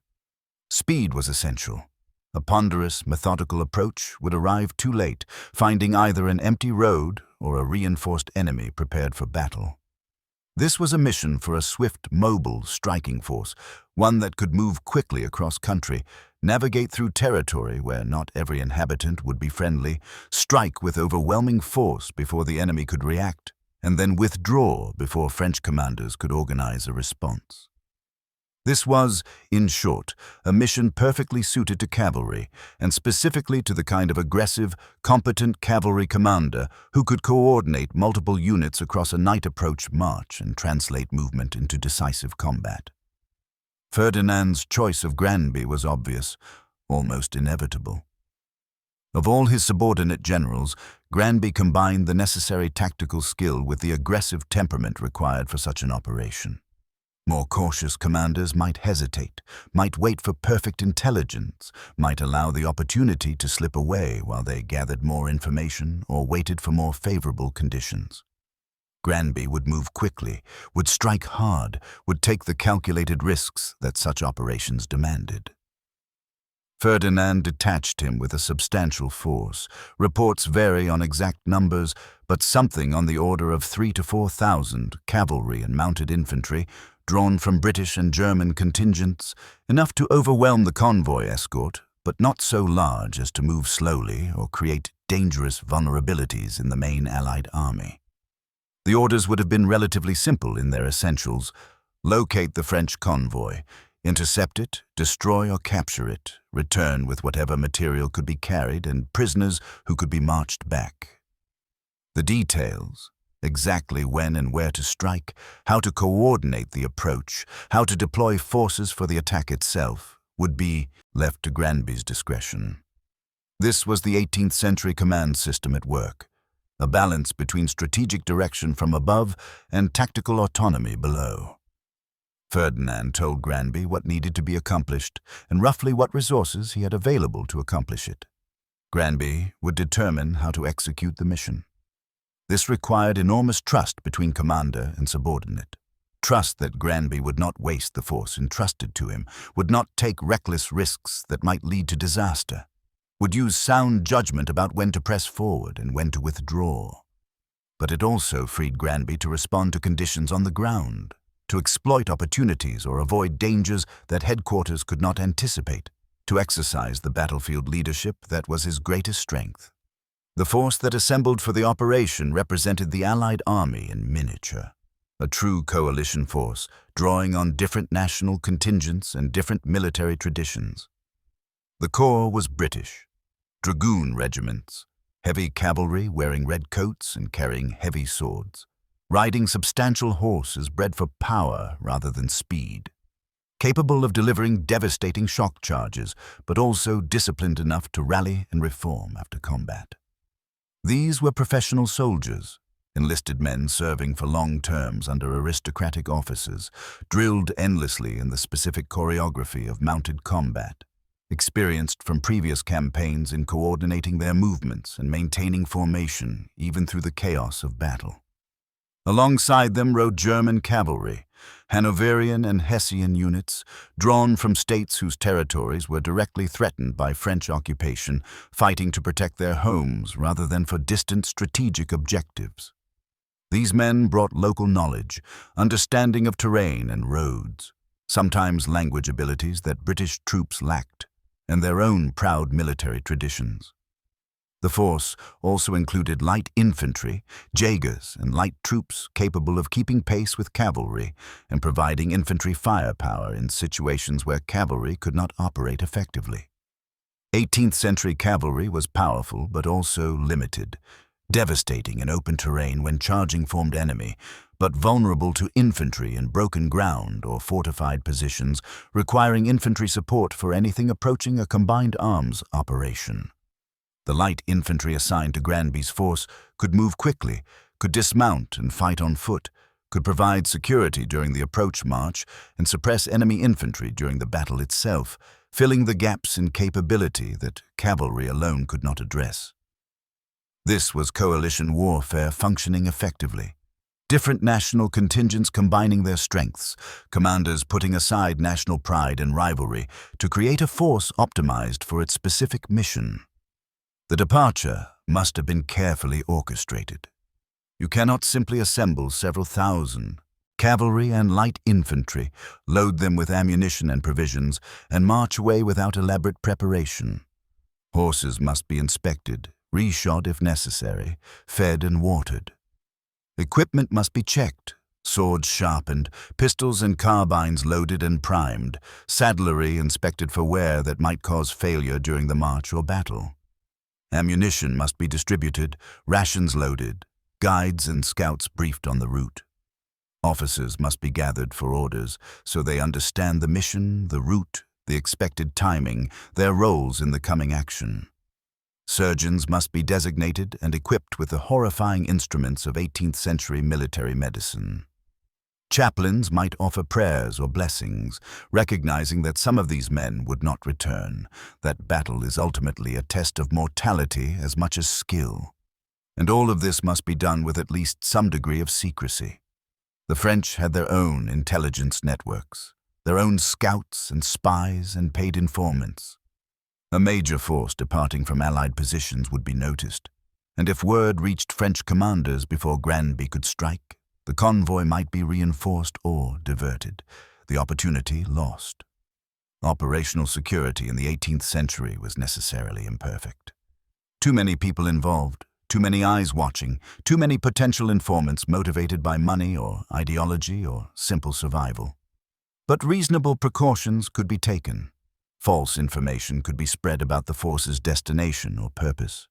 Speed was essential. A ponderous, methodical approach would arrive too late, finding either an empty road or a reinforced enemy prepared for battle. This was a mission for a swift, mobile striking force, one that could move quickly across country, navigate through territory where not every inhabitant would be friendly, strike with overwhelming force before the enemy could react, and then withdraw before French commanders could organize a response. This was, in short, a mission perfectly suited to cavalry, and specifically to the kind of aggressive, competent cavalry commander who could coordinate multiple units across a night approach march and translate movement into decisive combat. Ferdinand's choice of Granby was obvious, almost inevitable. Of all his subordinate generals, Granby combined the necessary tactical skill with the aggressive temperament required for such an operation. More cautious commanders might hesitate, might wait for perfect intelligence, might allow the opportunity to slip away while they gathered more information or waited for more favorable conditions. Granby would move quickly, would strike hard, would take the calculated risks that such operations demanded. Ferdinand detached him with a substantial force. Reports vary on exact numbers, but something on the order of 3,000 to 4,000 cavalry and mounted infantry, drawn from British and German contingents, enough to overwhelm the convoy escort, but not so large as to move slowly or create dangerous vulnerabilities in the main Allied army. The orders would have been relatively simple in their essentials: locate the French convoy, intercept it, destroy or capture it, return with whatever material could be carried and prisoners who could be marched back. The details, exactly when and where to strike, how to coordinate the approach, how to deploy forces for the attack itself, would be left to Granby's discretion. This was the 18th century command system at work, a balance between strategic direction from above and tactical autonomy below. Ferdinand told Granby what needed to be accomplished and roughly what resources he had available to accomplish it. Granby would determine how to execute the mission. This required enormous trust between commander and subordinate. Trust that Granby would not waste the force entrusted to him, would not take reckless risks that might lead to disaster, would use sound judgment about when to press forward and when to withdraw. But it also freed Granby to respond to conditions on the ground, to exploit opportunities or avoid dangers that headquarters could not anticipate, to exercise the battlefield leadership that was his greatest strength. The force that assembled for the operation represented the Allied army in miniature, a true coalition force drawing on different national contingents and different military traditions. The corps was British, dragoon regiments, heavy cavalry wearing red coats and carrying heavy swords, riding substantial horses bred for power rather than speed, capable of delivering devastating shock charges, but also disciplined enough to rally and reform after combat. These were professional soldiers, enlisted men serving for long terms under aristocratic officers, drilled endlessly in the specific choreography of mounted combat, experienced from previous campaigns in coordinating their movements and maintaining formation even through the chaos of battle. Alongside them rode German cavalry, Hanoverian and Hessian units, drawn from states whose territories were directly threatened by French occupation, fighting to protect their homes rather than for distant strategic objectives. These men brought local knowledge, understanding of terrain and roads, sometimes language abilities that British troops lacked, and their own proud military traditions. The force also included light infantry, Jaegers, and light troops capable of keeping pace with cavalry and providing infantry firepower in situations where cavalry could not operate effectively. 18th century cavalry was powerful but also limited, devastating in open terrain when charging formed enemy, but vulnerable to infantry in broken ground or fortified positions, requiring infantry support for anything approaching a combined arms operation. The light infantry assigned to Granby's force could move quickly, could dismount and fight on foot, could provide security during the approach march and suppress enemy infantry during the battle itself, filling the gaps in capability that cavalry alone could not address. This was coalition warfare functioning effectively. Different national contingents combining their strengths, commanders putting aside national pride and rivalry to create a force optimized for its specific mission. The departure must have been carefully orchestrated. You cannot simply assemble several thousand, cavalry and light infantry, load them with ammunition and provisions, and march away without elaborate preparation. Horses must be inspected, reshod if necessary, fed and watered. Equipment must be checked, Swords sharpened, pistols and carbines loaded and primed, saddlery inspected for wear that might cause failure during the march or battle. Ammunition must be distributed, rations loaded, guides and scouts briefed on the route. Officers must be gathered for orders so they understand the mission, the route, the expected timing, their roles in the coming action. Surgeons must be designated and equipped with the horrifying instruments of 18th century military medicine. Chaplains might offer prayers or blessings, recognizing that some of these men would not return, that battle is ultimately a test of mortality as much as skill. And all of this must be done with at least some degree of secrecy. The French had their own intelligence networks, their own scouts and spies and paid informants. A major force departing from Allied positions would be noticed, and if word reached French commanders before Granby could strike, the convoy might be reinforced or diverted, the opportunity lost. Operational security in the 18th century was necessarily imperfect. Too many people involved, too many eyes watching, too many potential informants motivated by money or ideology or simple survival. But reasonable precautions could be taken. False information could be spread about the force's destination or purpose.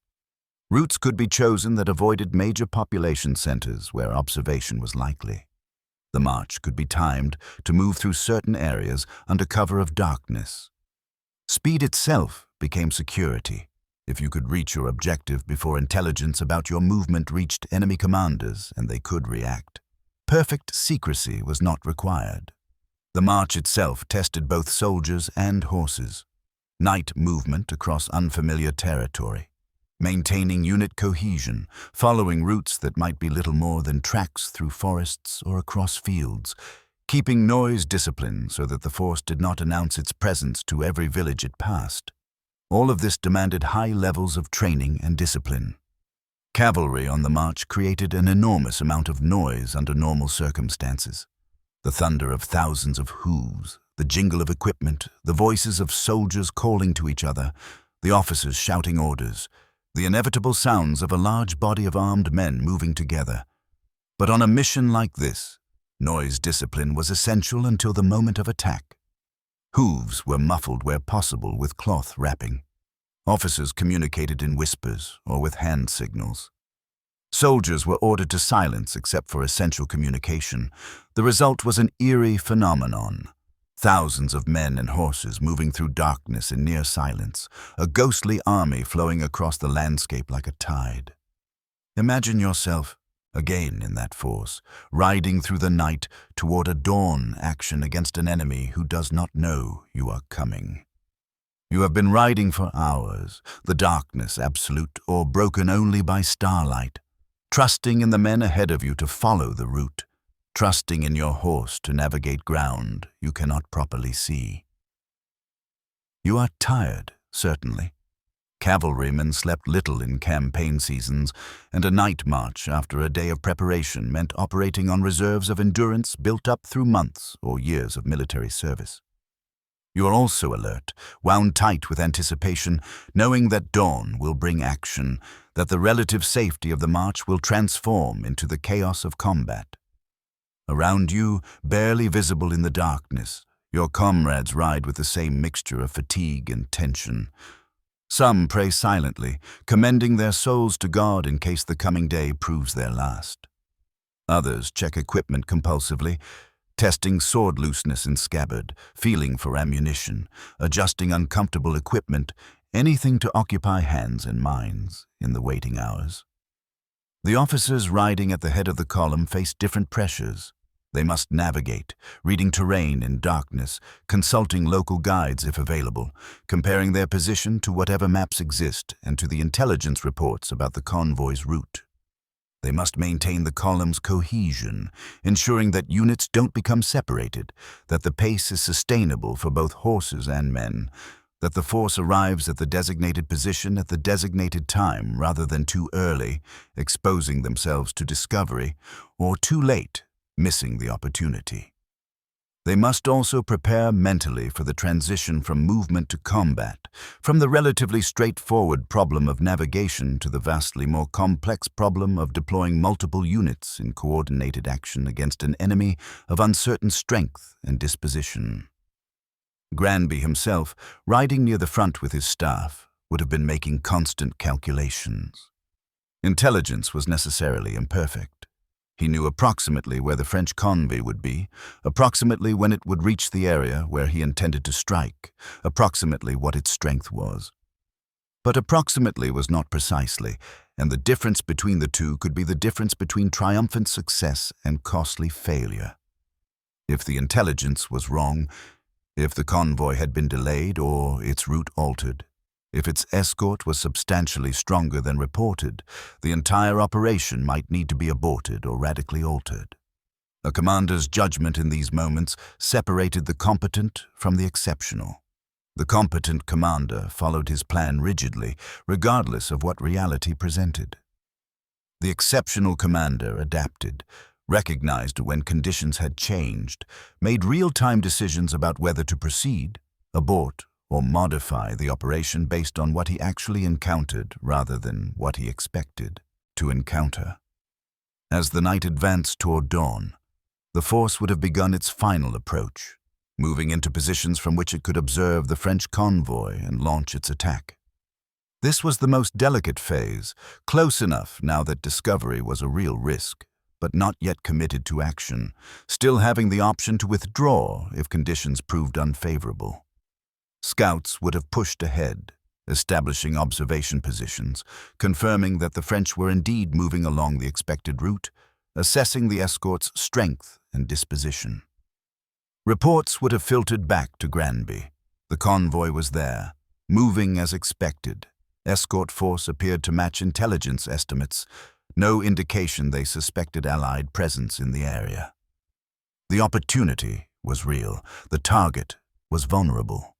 Routes could be chosen that avoided major population centers where observation was likely. The march could be timed to move through certain areas under cover of darkness. Speed itself became security. If you could reach your objective before intelligence about your movement reached enemy commanders and they could react, perfect secrecy was not required. The march itself tested both soldiers and horses. Night movement across unfamiliar territory. Maintaining unit cohesion, following routes that might be little more than tracks through forests or across fields, keeping noise discipline so that the force did not announce its presence to every village it passed. All of this demanded high levels of training and discipline. Cavalry on the march created an enormous amount of noise under normal circumstances. The thunder of thousands of hooves, the jingle of equipment, the voices of soldiers calling to each other, the officers shouting orders, the inevitable sounds of a large body of armed men moving together. But on a mission like this, noise discipline was essential until the moment of attack. Hooves were muffled where possible with cloth wrapping. Officers communicated in whispers or with hand signals. Soldiers were ordered to silence except for essential communication. The result was an eerie phenomenon. Thousands of men and horses moving through darkness in near silence, a ghostly army flowing across the landscape like a tide. Imagine yourself, again in that force, riding through the night toward a dawn action against an enemy who does not know you are coming. You have been riding for hours, the darkness absolute or broken only by starlight, trusting in the men ahead of you to follow the route, trusting in your horse to navigate ground you cannot properly see. You are tired, certainly. Cavalrymen slept little in campaign seasons, and a night march after a day of preparation meant operating on reserves of endurance built up through months or years of military service. You are also alert, wound tight with anticipation, knowing that dawn will bring action, that the relative safety of the march will transform into the chaos of combat. Around you, barely visible in the darkness, your comrades ride with the same mixture of fatigue and tension. Some pray silently, commending their souls to God in case the coming day proves their last. Others check equipment compulsively, testing sword looseness in scabbard, feeling for ammunition, adjusting uncomfortable equipment, anything to occupy hands and minds in the waiting hours. The officers riding at the head of the column face different pressures. They must navigate, reading terrain in darkness, consulting local guides if available, comparing their position to whatever maps exist and to the intelligence reports about the convoy's route. They must maintain the column's cohesion, ensuring that units don't become separated, that the pace is sustainable for both horses and men, that the force arrives at the designated position at the designated time rather than too early, exposing themselves to discovery, or too late, missing the opportunity. They must also prepare mentally for the transition from movement to combat, from the relatively straightforward problem of navigation to the vastly more complex problem of deploying multiple units in coordinated action against an enemy of uncertain strength and disposition. Granby himself, riding near the front with his staff, would have been making constant calculations. Intelligence was necessarily imperfect. He knew approximately where the French convoy would be, approximately when it would reach the area where he intended to strike, approximately what its strength was. But approximately was not precisely, and the difference between the two could be the difference between triumphant success and costly failure. If the intelligence was wrong, if the convoy had been delayed or its route altered, if its escort was substantially stronger than reported, the entire operation might need to be aborted or radically altered. A commander's judgment in these moments separated the competent from the exceptional. The competent commander followed his plan rigidly, regardless of what reality presented. The exceptional commander adapted, recognized when conditions had changed, made real-time decisions about whether to proceed, abort, or modify the operation based on what he actually encountered rather than what he expected to encounter. As the night advanced toward dawn, the force would have begun its final approach, moving into positions from which it could observe the French convoy and launch its attack. This was the most delicate phase, close enough now that discovery was a real risk, but not yet committed to action, still having the option to withdraw if conditions proved unfavorable. Scouts would have pushed ahead, establishing observation positions, confirming that the French were indeed moving along the expected route, assessing the escort's strength and disposition. Reports would have filtered back to Granby. The convoy was there, moving as expected. Escort force appeared to match intelligence estimates, no indication they suspected Allied presence in the area. The opportunity was real, the target was vulnerable.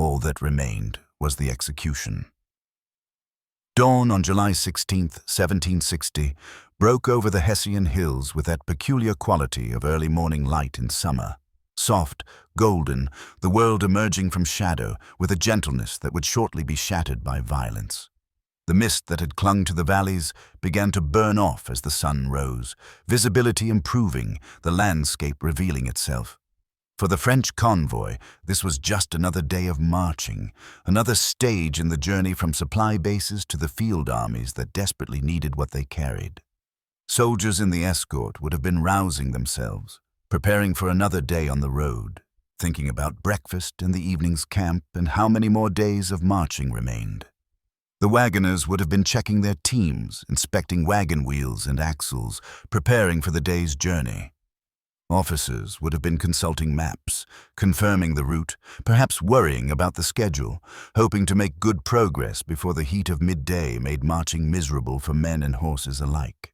All that remained was the execution. Dawn on July 16, 1760, broke over the Hessian hills with that peculiar quality of early morning light in summer. Soft, golden, the world emerging from shadow with a gentleness that would shortly be shattered by violence. The mist that had clung to the valleys began to burn off as the sun rose, visibility improving, the landscape revealing itself. For the French convoy, this was just another day of marching, another stage in the journey from supply bases to the field armies that desperately needed what they carried. Soldiers in the escort would have been rousing themselves, preparing for another day on the road, thinking about breakfast and the evening's camp and how many more days of marching remained. The wagoners would have been checking their teams, inspecting wagon wheels and axles, preparing for the day's journey. Officers would have been consulting maps, confirming the route, perhaps worrying about the schedule, hoping to make good progress before the heat of midday made marching miserable for men and horses alike.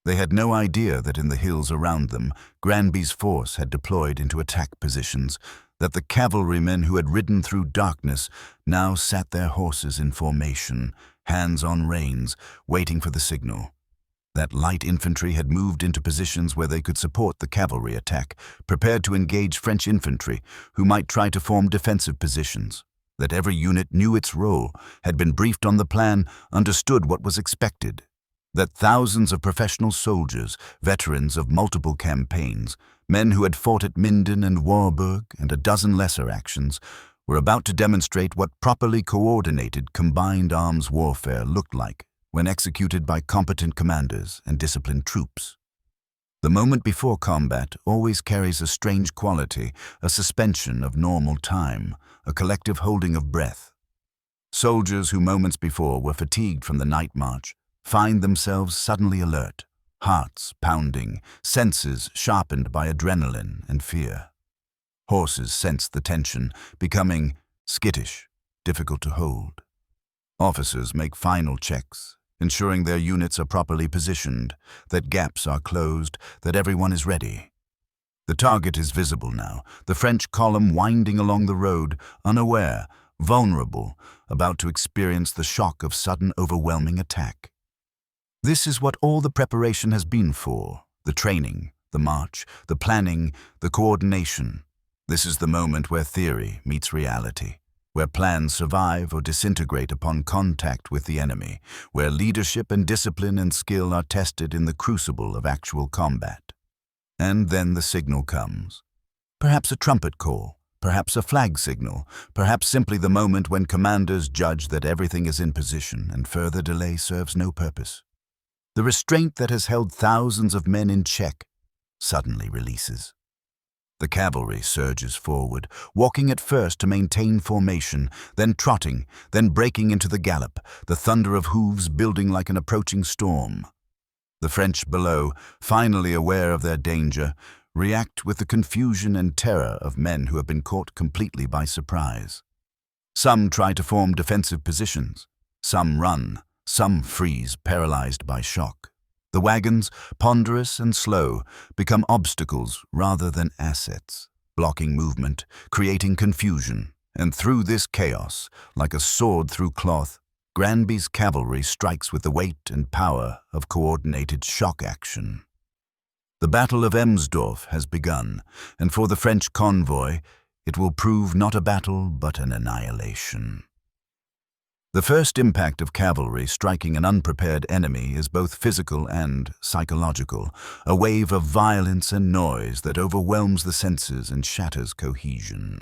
They had no idea that in the hills around them, Granby's force had deployed into attack positions, that the cavalrymen who had ridden through darkness now sat their horses in formation, hands on reins, waiting for the signal. That light infantry had moved into positions where they could support the cavalry attack, prepared to engage French infantry, who might try to form defensive positions. That every unit knew its role, had been briefed on the plan, understood what was expected. That thousands of professional soldiers, veterans of multiple campaigns, men who had fought at Minden and Warburg and a dozen lesser actions, were about to demonstrate what properly coordinated combined arms warfare looked like when executed by competent commanders and disciplined troops. The moment before combat always carries a strange quality, a suspension of normal time, a collective holding of breath. Soldiers who moments before were fatigued from the night march find themselves suddenly alert, hearts pounding, senses sharpened by adrenaline and fear. Horses sense the tension, becoming skittish, difficult to hold. Officers make final checks, ensuring their units are properly positioned, that gaps are closed, that everyone is ready. The target is visible now, the French column winding along the road, unaware, vulnerable, about to experience the shock of sudden overwhelming attack. This is what all the preparation has been for, the training, the march, the planning, the coordination. This is the moment where theory meets reality, where plans survive or disintegrate upon contact with the enemy, where leadership and discipline and skill are tested in the crucible of actual combat. And then the signal comes. Perhaps a trumpet call, perhaps a flag signal, perhaps simply the moment when commanders judge that everything is in position and further delay serves no purpose. The restraint that has held thousands of men in check suddenly releases. The cavalry surges forward, walking at first to maintain formation, then trotting, then breaking into the gallop, the thunder of hooves building like an approaching storm. The French below, finally aware of their danger, react with the confusion and terror of men who have been caught completely by surprise. Some try to form defensive positions. Some run. Some freeze, paralyzed by shock. The wagons, ponderous and slow, become obstacles rather than assets, blocking movement, creating confusion. And through this chaos, like a sword through cloth, Granby's cavalry strikes with the weight and power of coordinated shock action. The Battle of Emsdorf has begun, and for the French convoy, it will prove not a battle but an annihilation. The first impact of cavalry striking an unprepared enemy is both physical and psychological, a wave of violence and noise that overwhelms the senses and shatters cohesion.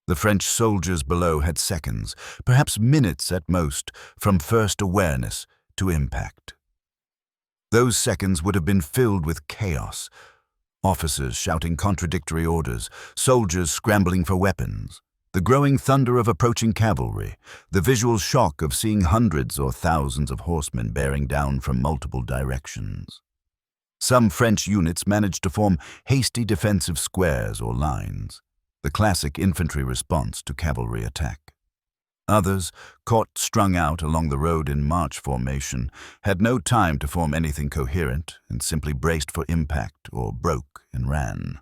The French soldiers below had seconds, perhaps minutes at most, from first awareness to impact. Those seconds would have been filled with chaos, officers shouting contradictory orders, soldiers scrambling for weapons. The growing thunder of approaching cavalry, the visual shock of seeing hundreds or thousands of horsemen bearing down from multiple directions. Some French units managed to form hasty defensive squares or lines, the classic infantry response to cavalry attack. Others, caught strung out along the road in march formation, had no time to form anything coherent and simply braced for impact or broke and ran.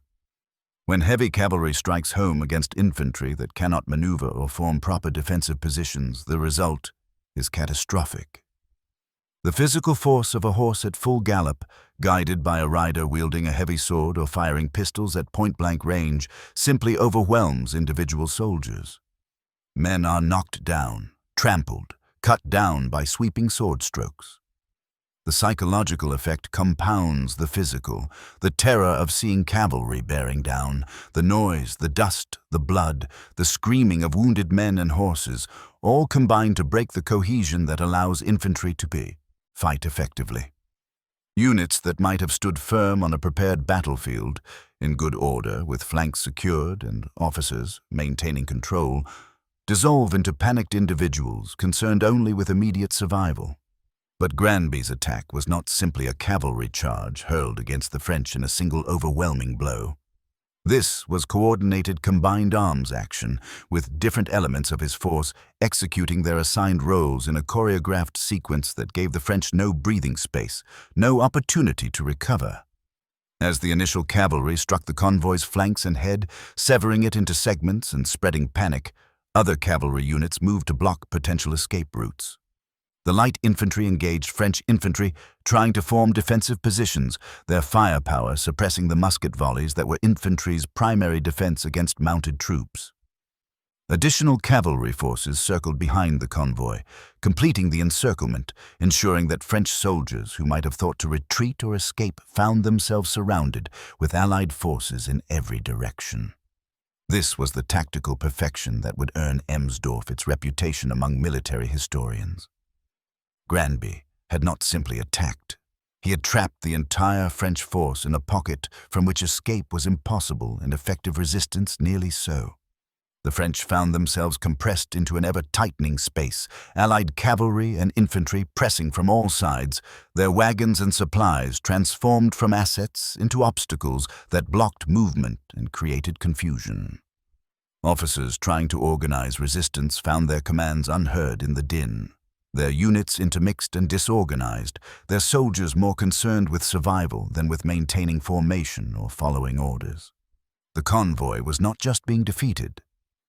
When heavy cavalry strikes home against infantry that cannot maneuver or form proper defensive positions, the result is catastrophic. The physical force of a horse at full gallop, guided by a rider wielding a heavy sword or firing pistols at point-blank range, simply overwhelms individual soldiers. Men are knocked down, trampled, cut down by sweeping sword strokes. The psychological effect compounds the physical, the terror of seeing cavalry bearing down, the noise, the dust, the blood, the screaming of wounded men and horses, all combine to break the cohesion that allows infantry to fight effectively. Units that might have stood firm on a prepared battlefield, in good order, with flanks secured and officers maintaining control, dissolve into panicked individuals concerned only with immediate survival. But Granby's attack was not simply a cavalry charge hurled against the French in a single overwhelming blow. This was coordinated combined arms action, with different elements of his force executing their assigned roles in a choreographed sequence that gave the French no breathing space, no opportunity to recover. As the initial cavalry struck the convoy's flanks and head, severing it into segments and spreading panic, other cavalry units moved to block potential escape routes. The light infantry engaged French infantry, trying to form defensive positions, their firepower suppressing the musket volleys that were infantry's primary defense against mounted troops. Additional cavalry forces circled behind the convoy, completing the encirclement, ensuring that French soldiers who might have thought to retreat or escape found themselves surrounded with Allied forces in every direction. This was the tactical perfection that would earn Emsdorf its reputation among military historians. Granby had not simply attacked. He had trapped the entire French force in a pocket from which escape was impossible and effective resistance nearly so. The French found themselves compressed into an ever-tightening space, Allied cavalry and infantry pressing from all sides, their wagons and supplies transformed from assets into obstacles that blocked movement and created confusion. Officers trying to organize resistance found their commands unheard in the din. Their units intermixed and disorganized, their soldiers more concerned with survival than with maintaining formation or following orders. The convoy was not just being defeated,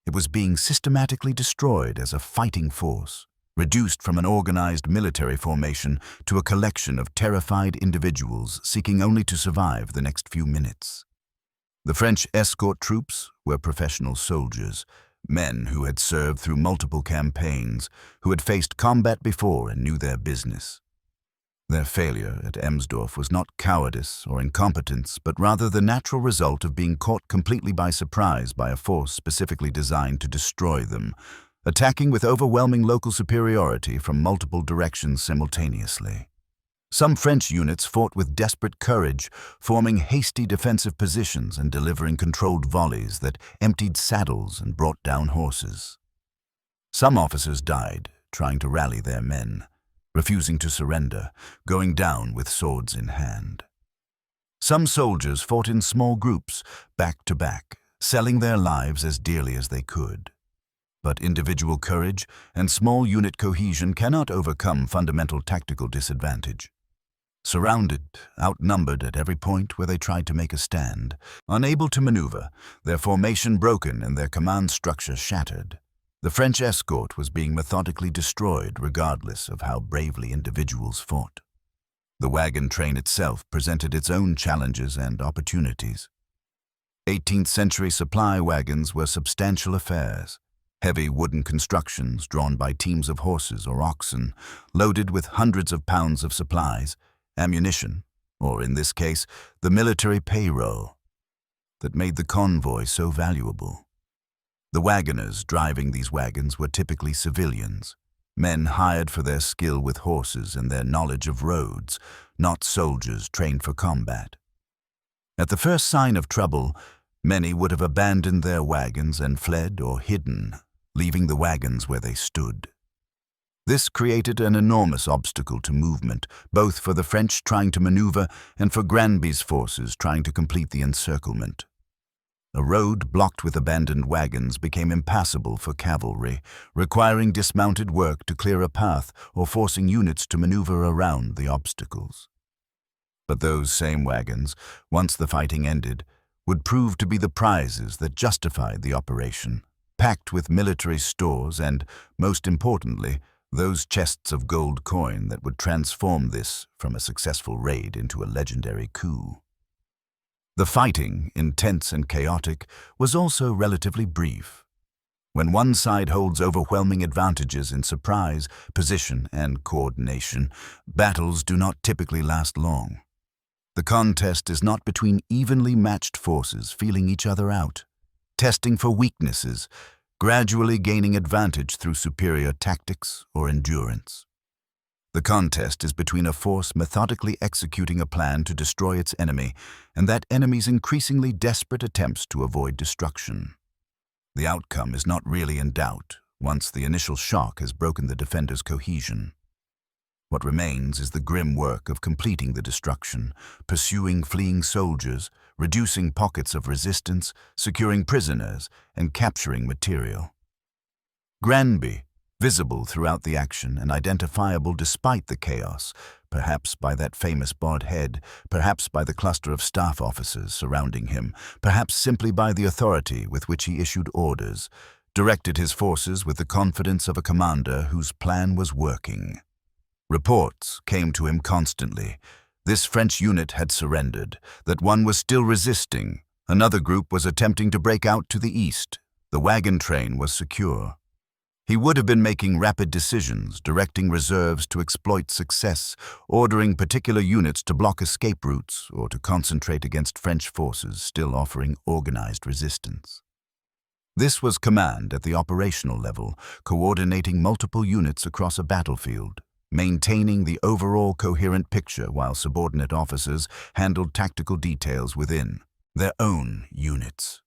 it was being systematically destroyed as a fighting force, reduced from an organized military formation to a collection of terrified individuals seeking only to survive the next few minutes. The French escort troops were professional soldiers, men who had served through multiple campaigns, who had faced combat before and knew their business. Their failure at Emsdorf was not cowardice or incompetence, but rather the natural result of being caught completely by surprise by a force specifically designed to destroy them, attacking with overwhelming local superiority from multiple directions simultaneously. Some French units fought with desperate courage, forming hasty defensive positions and delivering controlled volleys that emptied saddles and brought down horses. Some officers died trying to rally their men, refusing to surrender, going down with swords in hand. Some soldiers fought in small groups, back to back, selling their lives as dearly as they could. But individual courage and small unit cohesion cannot overcome fundamental tactical disadvantage. Surrounded, outnumbered at every point where they tried to make a stand, unable to maneuver, their formation broken and their command structure shattered, the French escort was being methodically destroyed regardless of how bravely individuals fought. The wagon train itself presented its own challenges and opportunities. 18th century supply wagons were substantial affairs, heavy wooden constructions drawn by teams of horses or oxen, loaded with hundreds of pounds of supplies, ammunition, or in this case, the military payroll, that made the convoy so valuable. The wagoners driving these wagons were typically civilians, men hired for their skill with horses and their knowledge of roads, not soldiers trained for combat. At the first sign of trouble, many would have abandoned their wagons and fled or hidden, leaving the wagons where they stood. This created an enormous obstacle to movement, both for the French trying to maneuver and for Granby's forces trying to complete the encirclement. A road blocked with abandoned wagons became impassable for cavalry, requiring dismounted work to clear a path or forcing units to maneuver around the obstacles. But those same wagons, once the fighting ended, would prove to be the prizes that justified the operation, packed with military stores and, most importantly, those chests of gold coin that would transform this from a successful raid into a legendary coup. The fighting, intense and chaotic, was also relatively brief. When one side holds overwhelming advantages in surprise, position, and coordination, battles do not typically last long. The contest is not between evenly matched forces feeling each other out, testing for weaknesses, gradually gaining advantage through superior tactics or endurance. The contest is between a force methodically executing a plan to destroy its enemy and that enemy's increasingly desperate attempts to avoid destruction. The outcome is not really in doubt once the initial shock has broken the defender's cohesion. What remains is the grim work of completing the destruction, pursuing fleeing soldiers, reducing pockets of resistance, securing prisoners, and capturing material. Granby, visible throughout the action and identifiable despite the chaos, perhaps by that famous bald head, perhaps by the cluster of staff officers surrounding him, perhaps simply by the authority with which he issued orders, directed his forces with the confidence of a commander whose plan was working. Reports came to him constantly. This French unit had surrendered, that one was still resisting. Another group was attempting to break out to the east. The wagon train was secure. He would have been making rapid decisions, directing reserves to exploit success, ordering particular units to block escape routes or to concentrate against French forces still offering organized resistance. This was command at the operational level, coordinating multiple units across a battlefield, maintaining the overall coherent picture while subordinate officers handled tactical details within their own units.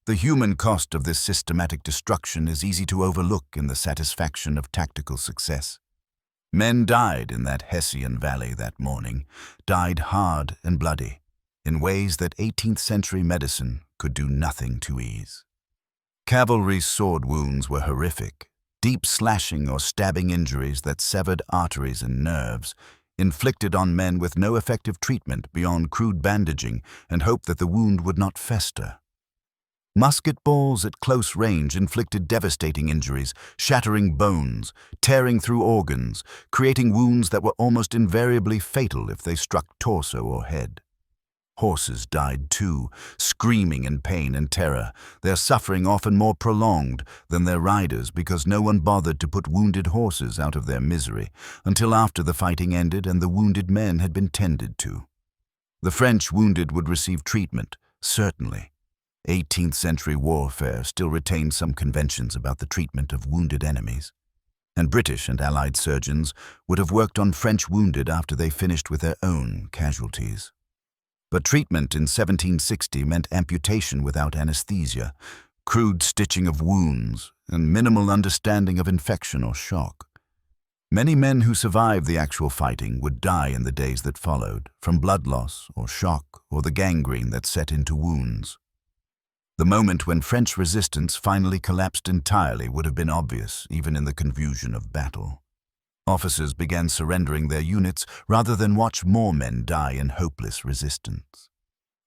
The human cost of this systematic destruction is easy to overlook in the satisfaction of tactical success. Men died in that Hessian valley that morning, died hard and bloody, in ways that 18th century medicine could do nothing to ease. Cavalry's sword wounds were horrific, deep slashing or stabbing injuries that severed arteries and nerves, inflicted on men with no effective treatment beyond crude bandaging and hope that the wound would not fester. Musket balls at close range inflicted devastating injuries, shattering bones, tearing through organs, creating wounds that were almost invariably fatal if they struck torso or head. Horses died too, screaming in pain and terror, their suffering often more prolonged than their riders because no one bothered to put wounded horses out of their misery until after the fighting ended and the wounded men had been tended to. The French wounded would receive treatment, certainly. 18th century warfare still retained some conventions about the treatment of wounded enemies, and British and Allied surgeons would have worked on French wounded after they finished with their own casualties. But treatment in 1760 meant amputation without anesthesia, crude stitching of wounds, and minimal understanding of infection or shock. Many men who survived the actual fighting would die in the days that followed, from blood loss or shock or the gangrene that set into wounds. The moment when French resistance finally collapsed entirely would have been obvious, even in the confusion of battle. Officers began surrendering their units rather than watch more men die in hopeless resistance.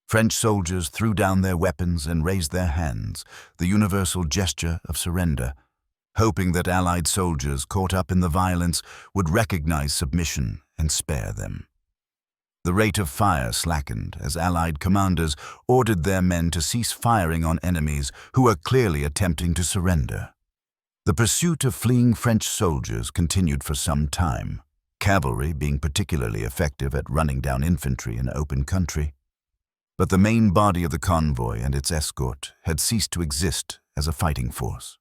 French soldiers threw down their weapons and raised their hands, the universal gesture of surrender, hoping that Allied soldiers caught up in the violence would recognize submission and spare them. The rate of fire slackened as Allied commanders ordered their men to cease firing on enemies who were clearly attempting to surrender. The pursuit of fleeing French soldiers continued for some time, cavalry being particularly effective at running down infantry in open country. But the main body of the convoy and its escort had ceased to exist as a fighting force.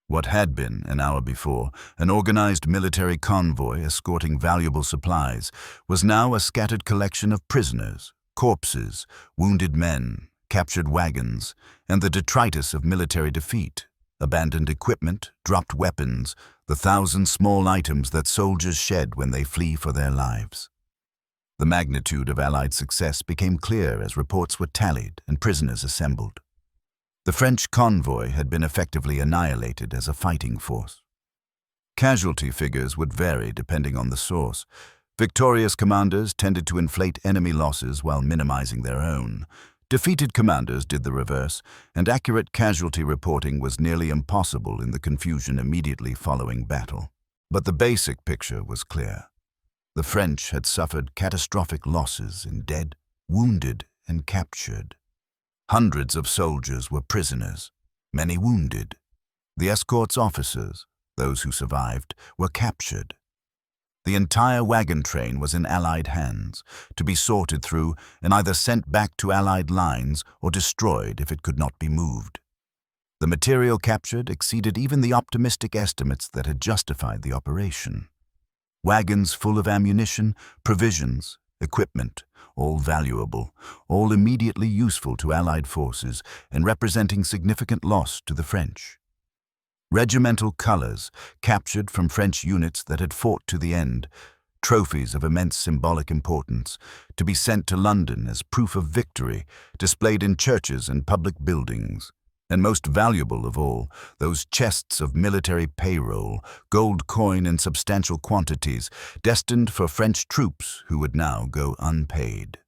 What had been, an hour before, an organized military convoy escorting valuable supplies was now a scattered collection of prisoners, corpses, wounded men, captured wagons, and the detritus of military defeat, abandoned equipment, dropped weapons, the thousand small items that soldiers shed when they flee for their lives. The magnitude of Allied success became clear as reports were tallied and prisoners assembled. The French convoy had been effectively annihilated as a fighting force. Casualty figures would vary depending on the source. Victorious commanders tended to inflate enemy losses while minimizing their own. Defeated commanders did the reverse, and accurate casualty reporting was nearly impossible in the confusion immediately following battle. But the basic picture was clear. The French had suffered catastrophic losses in dead, wounded, and captured. Hundreds of soldiers were prisoners, many wounded. The escort's officers, those who survived, were captured. The entire wagon train was in Allied hands, to be sorted through and either sent back to Allied lines or destroyed if it could not be moved. The material captured exceeded even the optimistic estimates that had justified the operation. Wagons full of ammunition, provisions, equipment, all valuable, all immediately useful to Allied forces and representing significant loss to the French. Regimental colors, captured from French units that had fought to the end, trophies of immense symbolic importance, to be sent to London as proof of victory, displayed in churches and public buildings. And most valuable of all, those chests of military payroll, gold coin in substantial quantities, destined for French troops who would now go unpaid.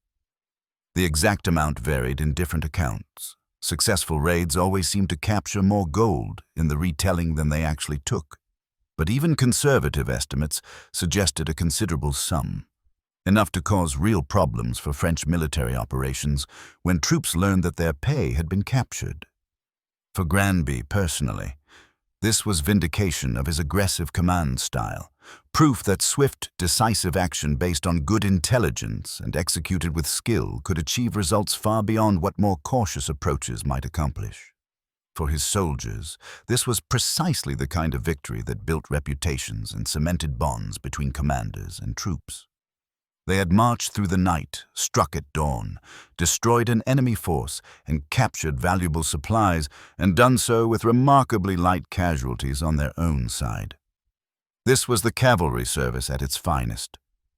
The exact amount varied in different accounts. Successful raids always seemed to capture more gold in the retelling than they actually took. But even conservative estimates suggested a considerable sum, enough to cause real problems for French military operations when troops learned that their pay had been captured. For Granby, personally, this was vindication of his aggressive command style, proof that swift, decisive action based on good intelligence and executed with skill could achieve results far beyond what more cautious approaches might accomplish. For his soldiers, this was precisely the kind of victory that built reputations and cemented bonds between commanders and troops. They had marched through the night, struck at dawn, destroyed an enemy force, and captured valuable supplies, and done so with remarkably light casualties on their own side. This was the cavalry service at its finest.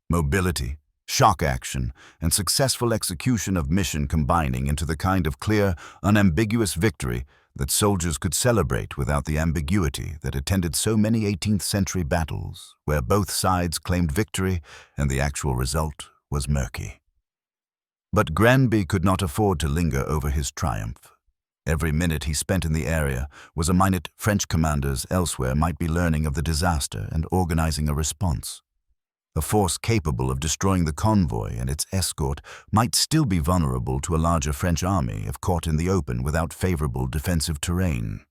Mobility, shock action, and successful execution of mission combining into the kind of clear, unambiguous victory that soldiers could celebrate without the ambiguity that attended so many 18th century battles, where both sides claimed victory and the actual result was murky. But Granby could not afford to linger over his triumph. Every minute he spent in the area was a minute French commanders elsewhere might be learning of the disaster and organizing a response. A force capable of destroying the convoy and its escort might still be vulnerable to a larger French army if caught in the open without favorable defensive terrain.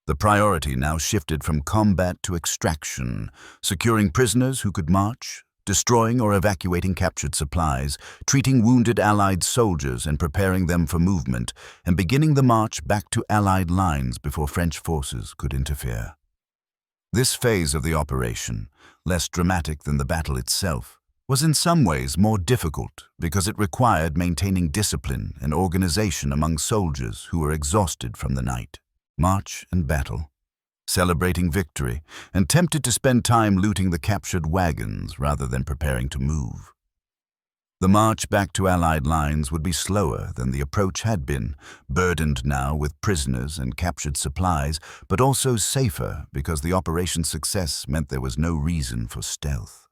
The priority now shifted from combat to extraction, securing prisoners who could march, destroying or evacuating captured supplies, treating wounded Allied soldiers and preparing them for movement, and beginning the march back to Allied lines before French forces could interfere. This phase of the operation, less dramatic than the battle itself, was in some ways more difficult because it required maintaining discipline and organization among soldiers who were exhausted from the night, march and battle, celebrating victory, and tempted to spend time looting the captured wagons rather than preparing to move. The march back to Allied lines would be slower than the approach had been, burdened now with prisoners and captured supplies, but also safer because the operation's success meant there was no reason for stealth.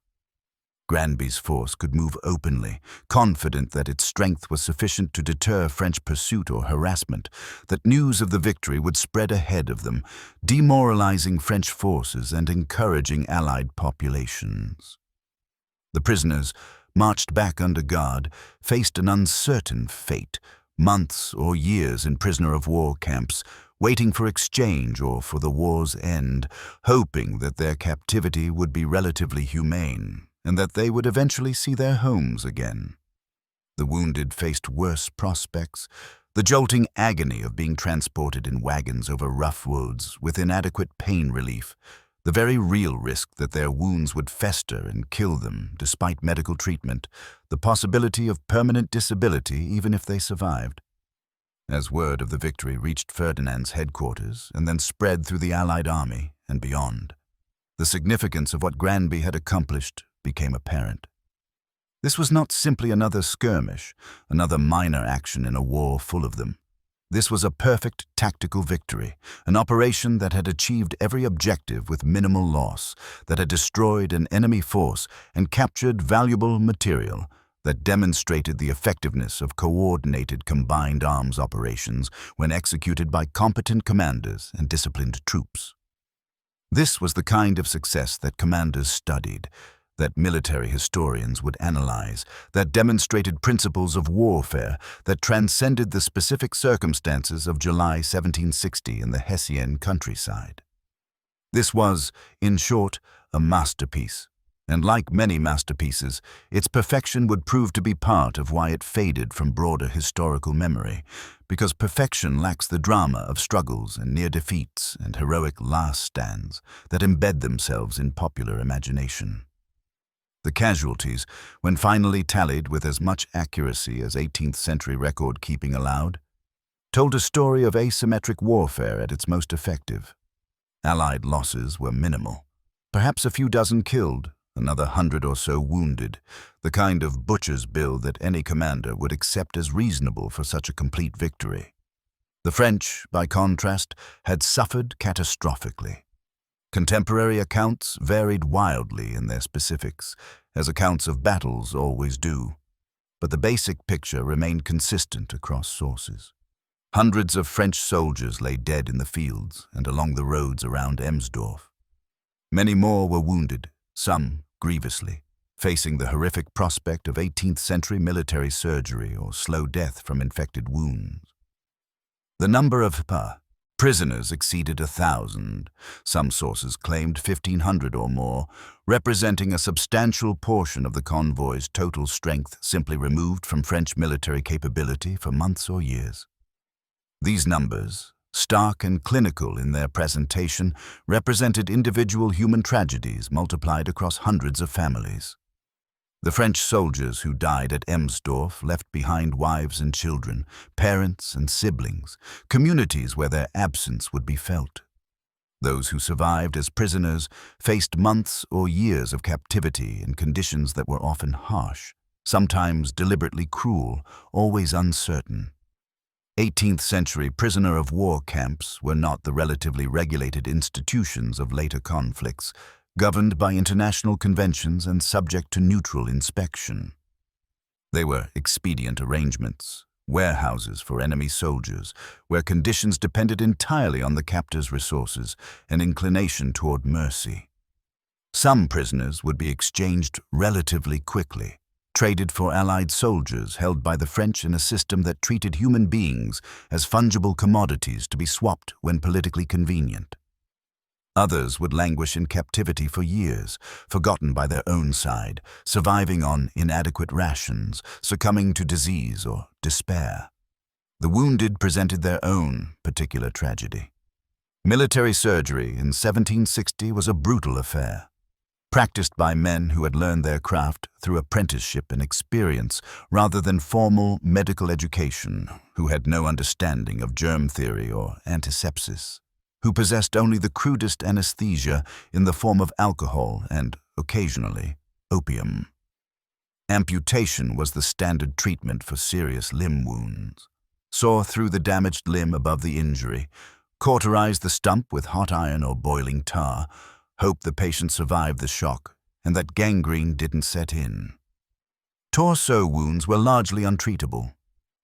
Granby's force could move openly, confident that its strength was sufficient to deter French pursuit or harassment, that news of the victory would spread ahead of them, demoralizing French forces and encouraging Allied populations. The prisoners, marched back under guard, faced an uncertain fate, months or years in prisoner-of-war camps, waiting for exchange or for the war's end, hoping that their captivity would be relatively humane and that they would eventually see their homes again. The wounded faced worse prospects, the jolting agony of being transported in wagons over rough roads with inadequate pain relief, the very real risk that their wounds would fester and kill them despite medical treatment, the possibility of permanent disability even if they survived. As word of the victory reached Ferdinand's headquarters and then spread through the Allied army and beyond, the significance of what Granby had accomplished became apparent. This was not simply another skirmish, another minor action in a war full of them. This was a perfect tactical victory, an operation that had achieved every objective with minimal loss, that had destroyed an enemy force and captured valuable material, that demonstrated the effectiveness of coordinated combined arms operations when executed by competent commanders and disciplined troops. This was the kind of success that commanders studied, that military historians would analyze, that demonstrated principles of warfare that transcended the specific circumstances of July 1760 in the Hessian countryside. This was, in short, a masterpiece, and like many masterpieces, its perfection would prove to be part of why it faded from broader historical memory, because perfection lacks the drama of struggles and near defeats and heroic last stands that embed themselves in popular imagination. The casualties, when finally tallied with as much accuracy as 18th century record-keeping allowed, told a story of asymmetric warfare at its most effective. Allied losses were minimal. Perhaps a few dozen killed, another 100 or so wounded, the kind of butcher's bill that any commander would accept as reasonable for such a complete victory. The French, by contrast, had suffered catastrophically. Contemporary accounts varied wildly in their specifics, as accounts of battles always do, but the basic picture remained consistent across sources. Hundreds of French soldiers lay dead in the fields and along the roads around Emsdorf. Many more were wounded, some grievously, facing the horrific prospect of 18th century military surgery or slow death from infected wounds. The number of prisoners exceeded 1,000, some sources claimed 1,500 or more, representing a substantial portion of the convoy's total strength simply removed from French military capability for months or years. These numbers, stark and clinical in their presentation, represented individual human tragedies multiplied across hundreds of families. The French soldiers who died at Emsdorf left behind wives and children, parents and siblings, communities where their absence would be felt. Those who survived as prisoners faced months or years of captivity in conditions that were often harsh, sometimes deliberately cruel, always uncertain. 18th century prisoner-of-war camps were not the relatively regulated institutions of later conflicts, governed by international conventions and subject to neutral inspection. They were expedient arrangements, warehouses for enemy soldiers, where conditions depended entirely on the captor's resources and inclination toward mercy. Some prisoners would be exchanged relatively quickly, traded for Allied soldiers held by the French in a system that treated human beings as fungible commodities to be swapped when politically convenient. Others would languish in captivity for years, forgotten by their own side, surviving on inadequate rations, succumbing to disease or despair. The wounded presented their own particular tragedy. Military surgery in 1760 was a brutal affair, practiced by men who had learned their craft through apprenticeship and experience rather than formal medical education, who had no understanding of germ theory or antisepsis, who possessed only the crudest anesthesia in the form of alcohol and, occasionally, opium. Amputation was the standard treatment for serious limb wounds. Saw through the damaged limb above the injury, cauterize the stump with hot iron or boiling tar, hope the patient survived the shock and that gangrene didn't set in. Torso wounds were largely untreatable.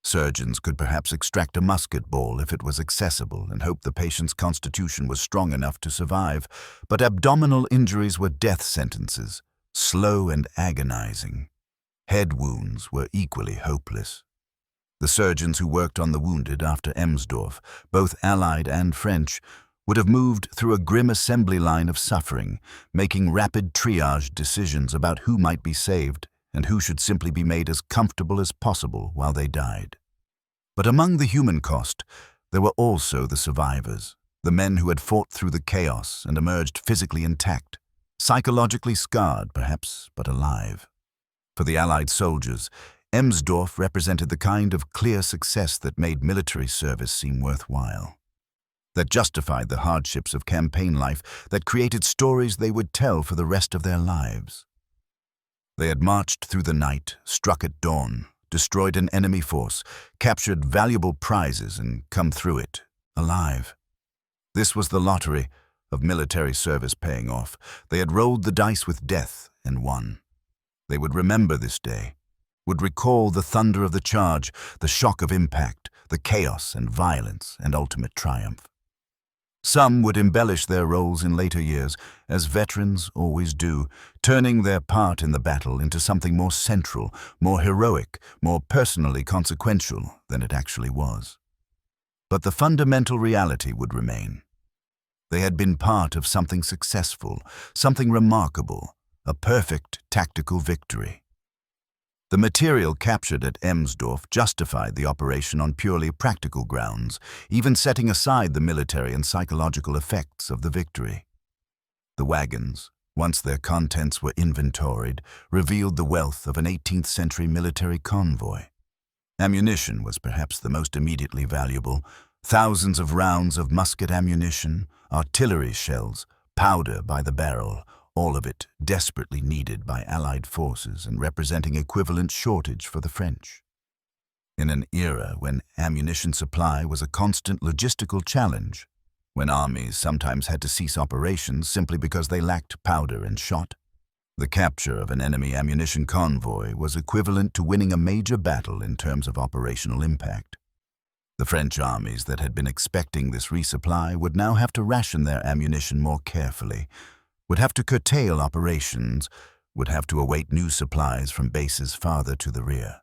Surgeons could perhaps extract a musket ball if it was accessible and hope the patient's constitution was strong enough to survive, but abdominal injuries were death sentences, slow and agonizing. Head wounds were equally hopeless. The surgeons who worked on the wounded after Emsdorf, both Allied and French, would have moved through a grim assembly line of suffering, making rapid triage decisions about who might be saved and who should simply be made as comfortable as possible while they died. But among the human cost, there were also the survivors, the men who had fought through the chaos and emerged physically intact, psychologically scarred perhaps, but alive. For the Allied soldiers, Emsdorf represented the kind of clear success that made military service seem worthwhile, that justified the hardships of campaign life, that created stories they would tell for the rest of their lives. They had marched through the night, struck at dawn, destroyed an enemy force, captured valuable prizes, and come through it, alive. This was the lottery of military service paying off. They had rolled the dice with death and won. They would remember this day, would recall the thunder of the charge, the shock of impact, the chaos and violence and ultimate triumph. Some would embellish their roles in later years, as veterans always do, turning their part in the battle into something more central, more heroic, more personally consequential than it actually was. But the fundamental reality would remain. They had been part of something successful, something remarkable, a perfect tactical victory. The material captured at Emsdorf justified the operation on purely practical grounds, even setting aside the military and psychological effects of the victory. The wagons, once their contents were inventoried, revealed the wealth of an 18th century military convoy. Ammunition was perhaps the most immediately valuable. Thousands of rounds of musket ammunition, artillery shells, powder by the barrel, all of it desperately needed by Allied forces and representing equivalent shortage for the French. In an era when ammunition supply was a constant logistical challenge, when armies sometimes had to cease operations simply because they lacked powder and shot, the capture of an enemy ammunition convoy was equivalent to winning a major battle in terms of operational impact. The French armies that had been expecting this resupply would now have to ration their ammunition more carefully, would have to curtail operations, would have to await new supplies from bases farther to the rear.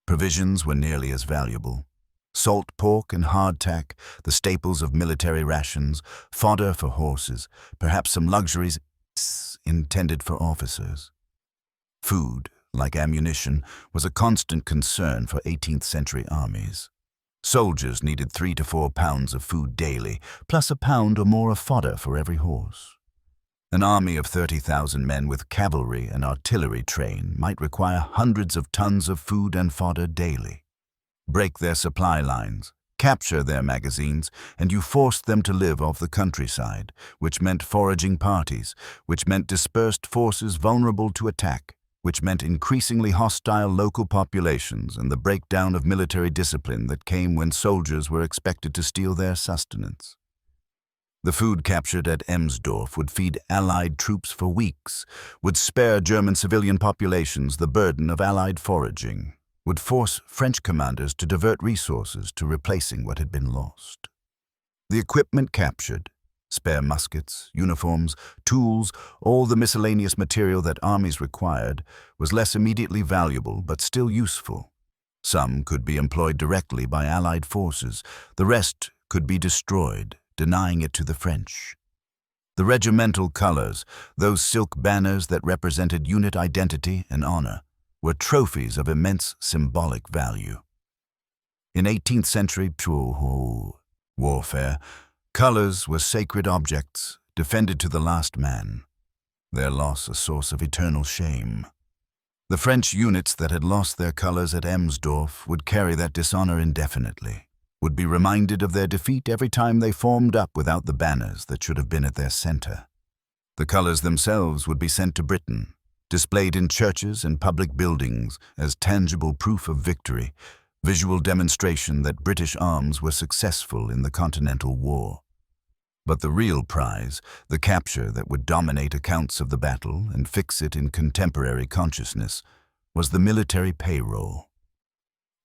Provisions were nearly as valuable. Salt pork and hardtack, the staples of military rations, fodder for horses, perhaps some luxuries intended for officers. Food, like ammunition, was a constant concern for 18th century armies. Soldiers needed 3 to 4 pounds of food daily, plus a pound or more of fodder for every horse. An army of 30,000 men with cavalry and artillery train might require hundreds of tons of food and fodder daily. Break their supply lines, capture their magazines, and you forced them to live off the countryside, which meant foraging parties, which meant dispersed forces vulnerable to attack, which meant increasingly hostile local populations and the breakdown of military discipline that came when soldiers were expected to steal their sustenance. The food captured at Emsdorf would feed Allied troops for weeks, would spare German civilian populations the burden of Allied foraging. would force French commanders to divert resources to replacing what had been lost. The equipment captured, spare muskets, uniforms, tools, all the miscellaneous material that armies required, was less immediately valuable but still useful. Some could be employed directly by Allied forces, the rest could be destroyed, denying it to the French. The regimental colors, those silk banners that represented unit identity and honor, were trophies of immense symbolic value. In 18th century warfare, colors were sacred objects, defended to the last man, their loss a source of eternal shame. The French units that had lost their colors at Emsdorf would carry that dishonor indefinitely, would be reminded of their defeat every time they formed up without the banners that should have been at their center. The colors themselves would be sent to Britain, displayed in churches and public buildings as tangible proof of victory, visual demonstration that British arms were successful in the Continental War. But the real prize, the capture that would dominate accounts of the battle and fix it in contemporary consciousness, was the military payroll.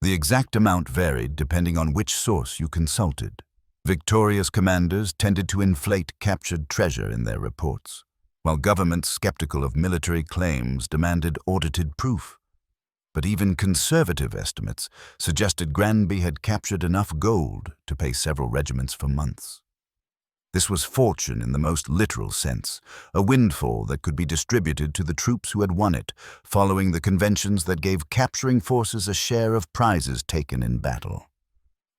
The exact amount varied depending on which source you consulted. Victorious commanders tended to inflate captured treasure in their reports, while governments skeptical of military claims demanded audited proof. But even conservative estimates suggested Granby had captured enough gold to pay several regiments for months. This was fortune in the most literal sense, a windfall that could be distributed to the troops who had won it, following the conventions that gave capturing forces a share of prizes taken in battle.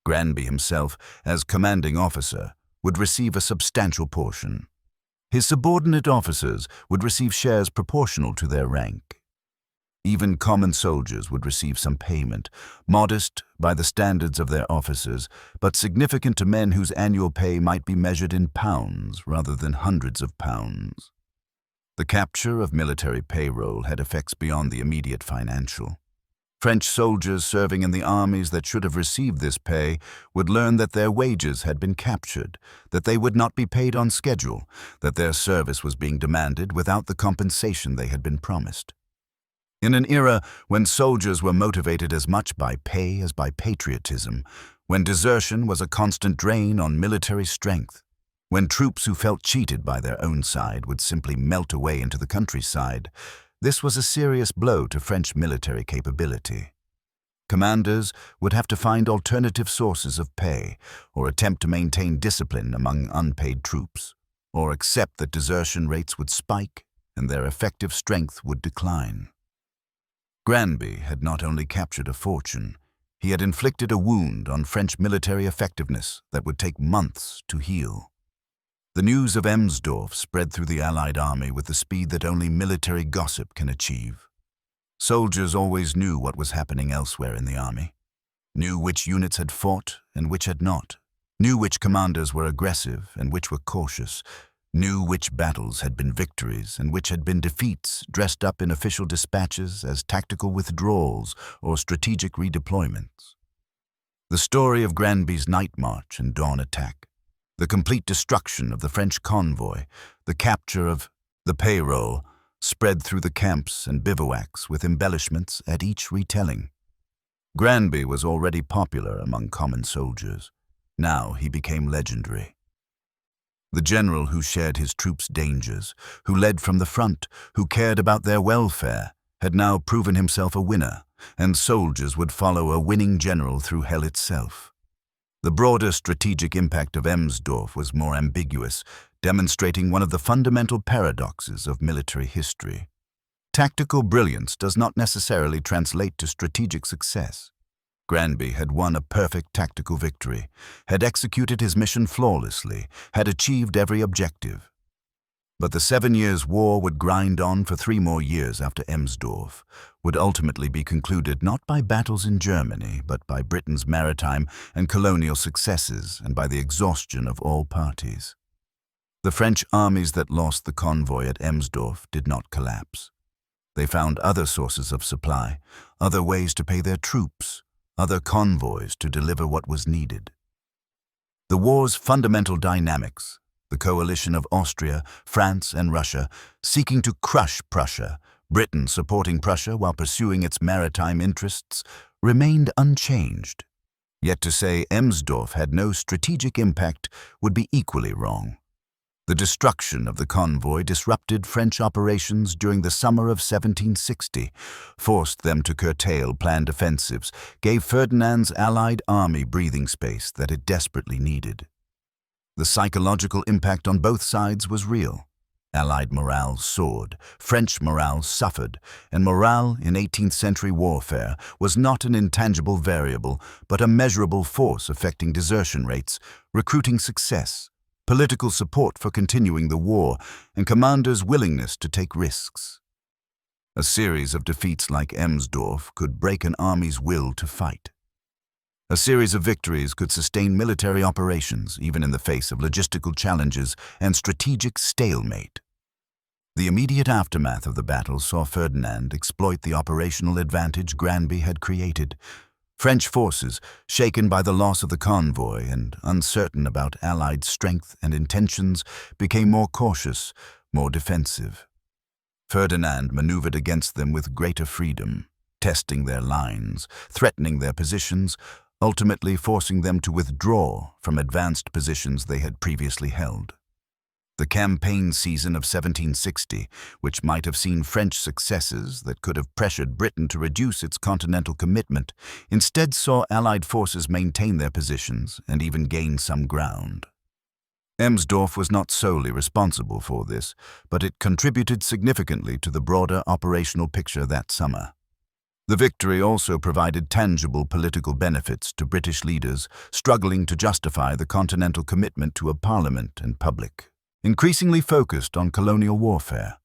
Granby himself, as commanding officer, would receive a substantial portion. His subordinate officers would receive shares proportional to their rank. Even common soldiers would receive some payment, modest by the standards of their officers, but significant to men whose annual pay might be measured in pounds rather than hundreds of pounds. The capture of military payroll had effects beyond the immediate financial. French soldiers serving in the armies that should have received this pay would learn that their wages had been captured, that they would not be paid on schedule, that their service was being demanded without the compensation they had been promised. In an era when soldiers were motivated as much by pay as by patriotism, when desertion was a constant drain on military strength, when troops who felt cheated by their own side would simply melt away into the countryside, this was a serious blow to French military capability. Commanders would have to find alternative sources of pay, or attempt to maintain discipline among unpaid troops, or accept that desertion rates would spike and their effective strength would decline. Granby had not only captured a fortune, he had inflicted a wound on French military effectiveness that would take months to heal. The news of Emsdorf spread through the Allied army with the speed that only military gossip can achieve. Soldiers always knew what was happening elsewhere in the army, knew which units had fought and which had not, knew which commanders were aggressive and which were cautious, knew which battles had been victories and which had been defeats dressed up in official dispatches as tactical withdrawals or strategic redeployments. The story of Granby's night march and dawn attack, the complete destruction of the French convoy, the capture of the payroll, spread through the camps and bivouacs with embellishments at each retelling. Granby was already popular among common soldiers. Now he became legendary. The general who shared his troops' dangers, who led from the front, who cared about their welfare, had now proven himself a winner, and soldiers would follow a winning general through hell itself. The broader strategic impact of Emsdorf was more ambiguous, demonstrating one of the fundamental paradoxes of military history. Tactical brilliance does not necessarily translate to strategic success. Granby had won a perfect tactical victory, had executed his mission flawlessly, had achieved every objective. But the 7 Years' War would grind on for 3 more years after Emsdorf, would ultimately be concluded not by battles in Germany, but by Britain's maritime and colonial successes and by the exhaustion of all parties. The French armies that lost the convoy at Emsdorf did not collapse. They found other sources of supply, other ways to pay their troops, other convoys to deliver what was needed. The war's fundamental dynamics, the coalition of Austria, France, and Russia, seeking to crush Prussia, Britain supporting Prussia while pursuing its maritime interests, remained unchanged. Yet to say Emsdorf had no strategic impact would be equally wrong. The destruction of the convoy disrupted French operations during the summer of 1760, forced them to curtail planned offensives, gave Ferdinand's Allied army breathing space that it desperately needed. The psychological impact on both sides was real. Allied morale soared, French morale suffered, and morale in 18th century warfare was not an intangible variable, but a measurable force affecting desertion rates, recruiting success, political support for continuing the war, and commanders' willingness to take risks. A series of defeats like Emsdorf could break an army's will to fight. A series of victories could sustain military operations, even in the face of logistical challenges and strategic stalemate. The immediate aftermath of the battle saw Ferdinand exploit the operational advantage Granby had created. French forces, shaken by the loss of the convoy and uncertain about Allied strength and intentions, became more cautious, more defensive. Ferdinand maneuvered against them with greater freedom, testing their lines, threatening their positions, ultimately forcing them to withdraw from advanced positions they had previously held. The campaign season of 1760, which might have seen French successes that could have pressured Britain to reduce its continental commitment, instead saw Allied forces maintain their positions and even gain some ground. Emsdorf was not solely responsible for this, but it contributed significantly to the broader operational picture that summer. The victory also provided tangible political benefits to British leaders struggling to justify the continental commitment to a parliament and public, increasingly focused on colonial warfare.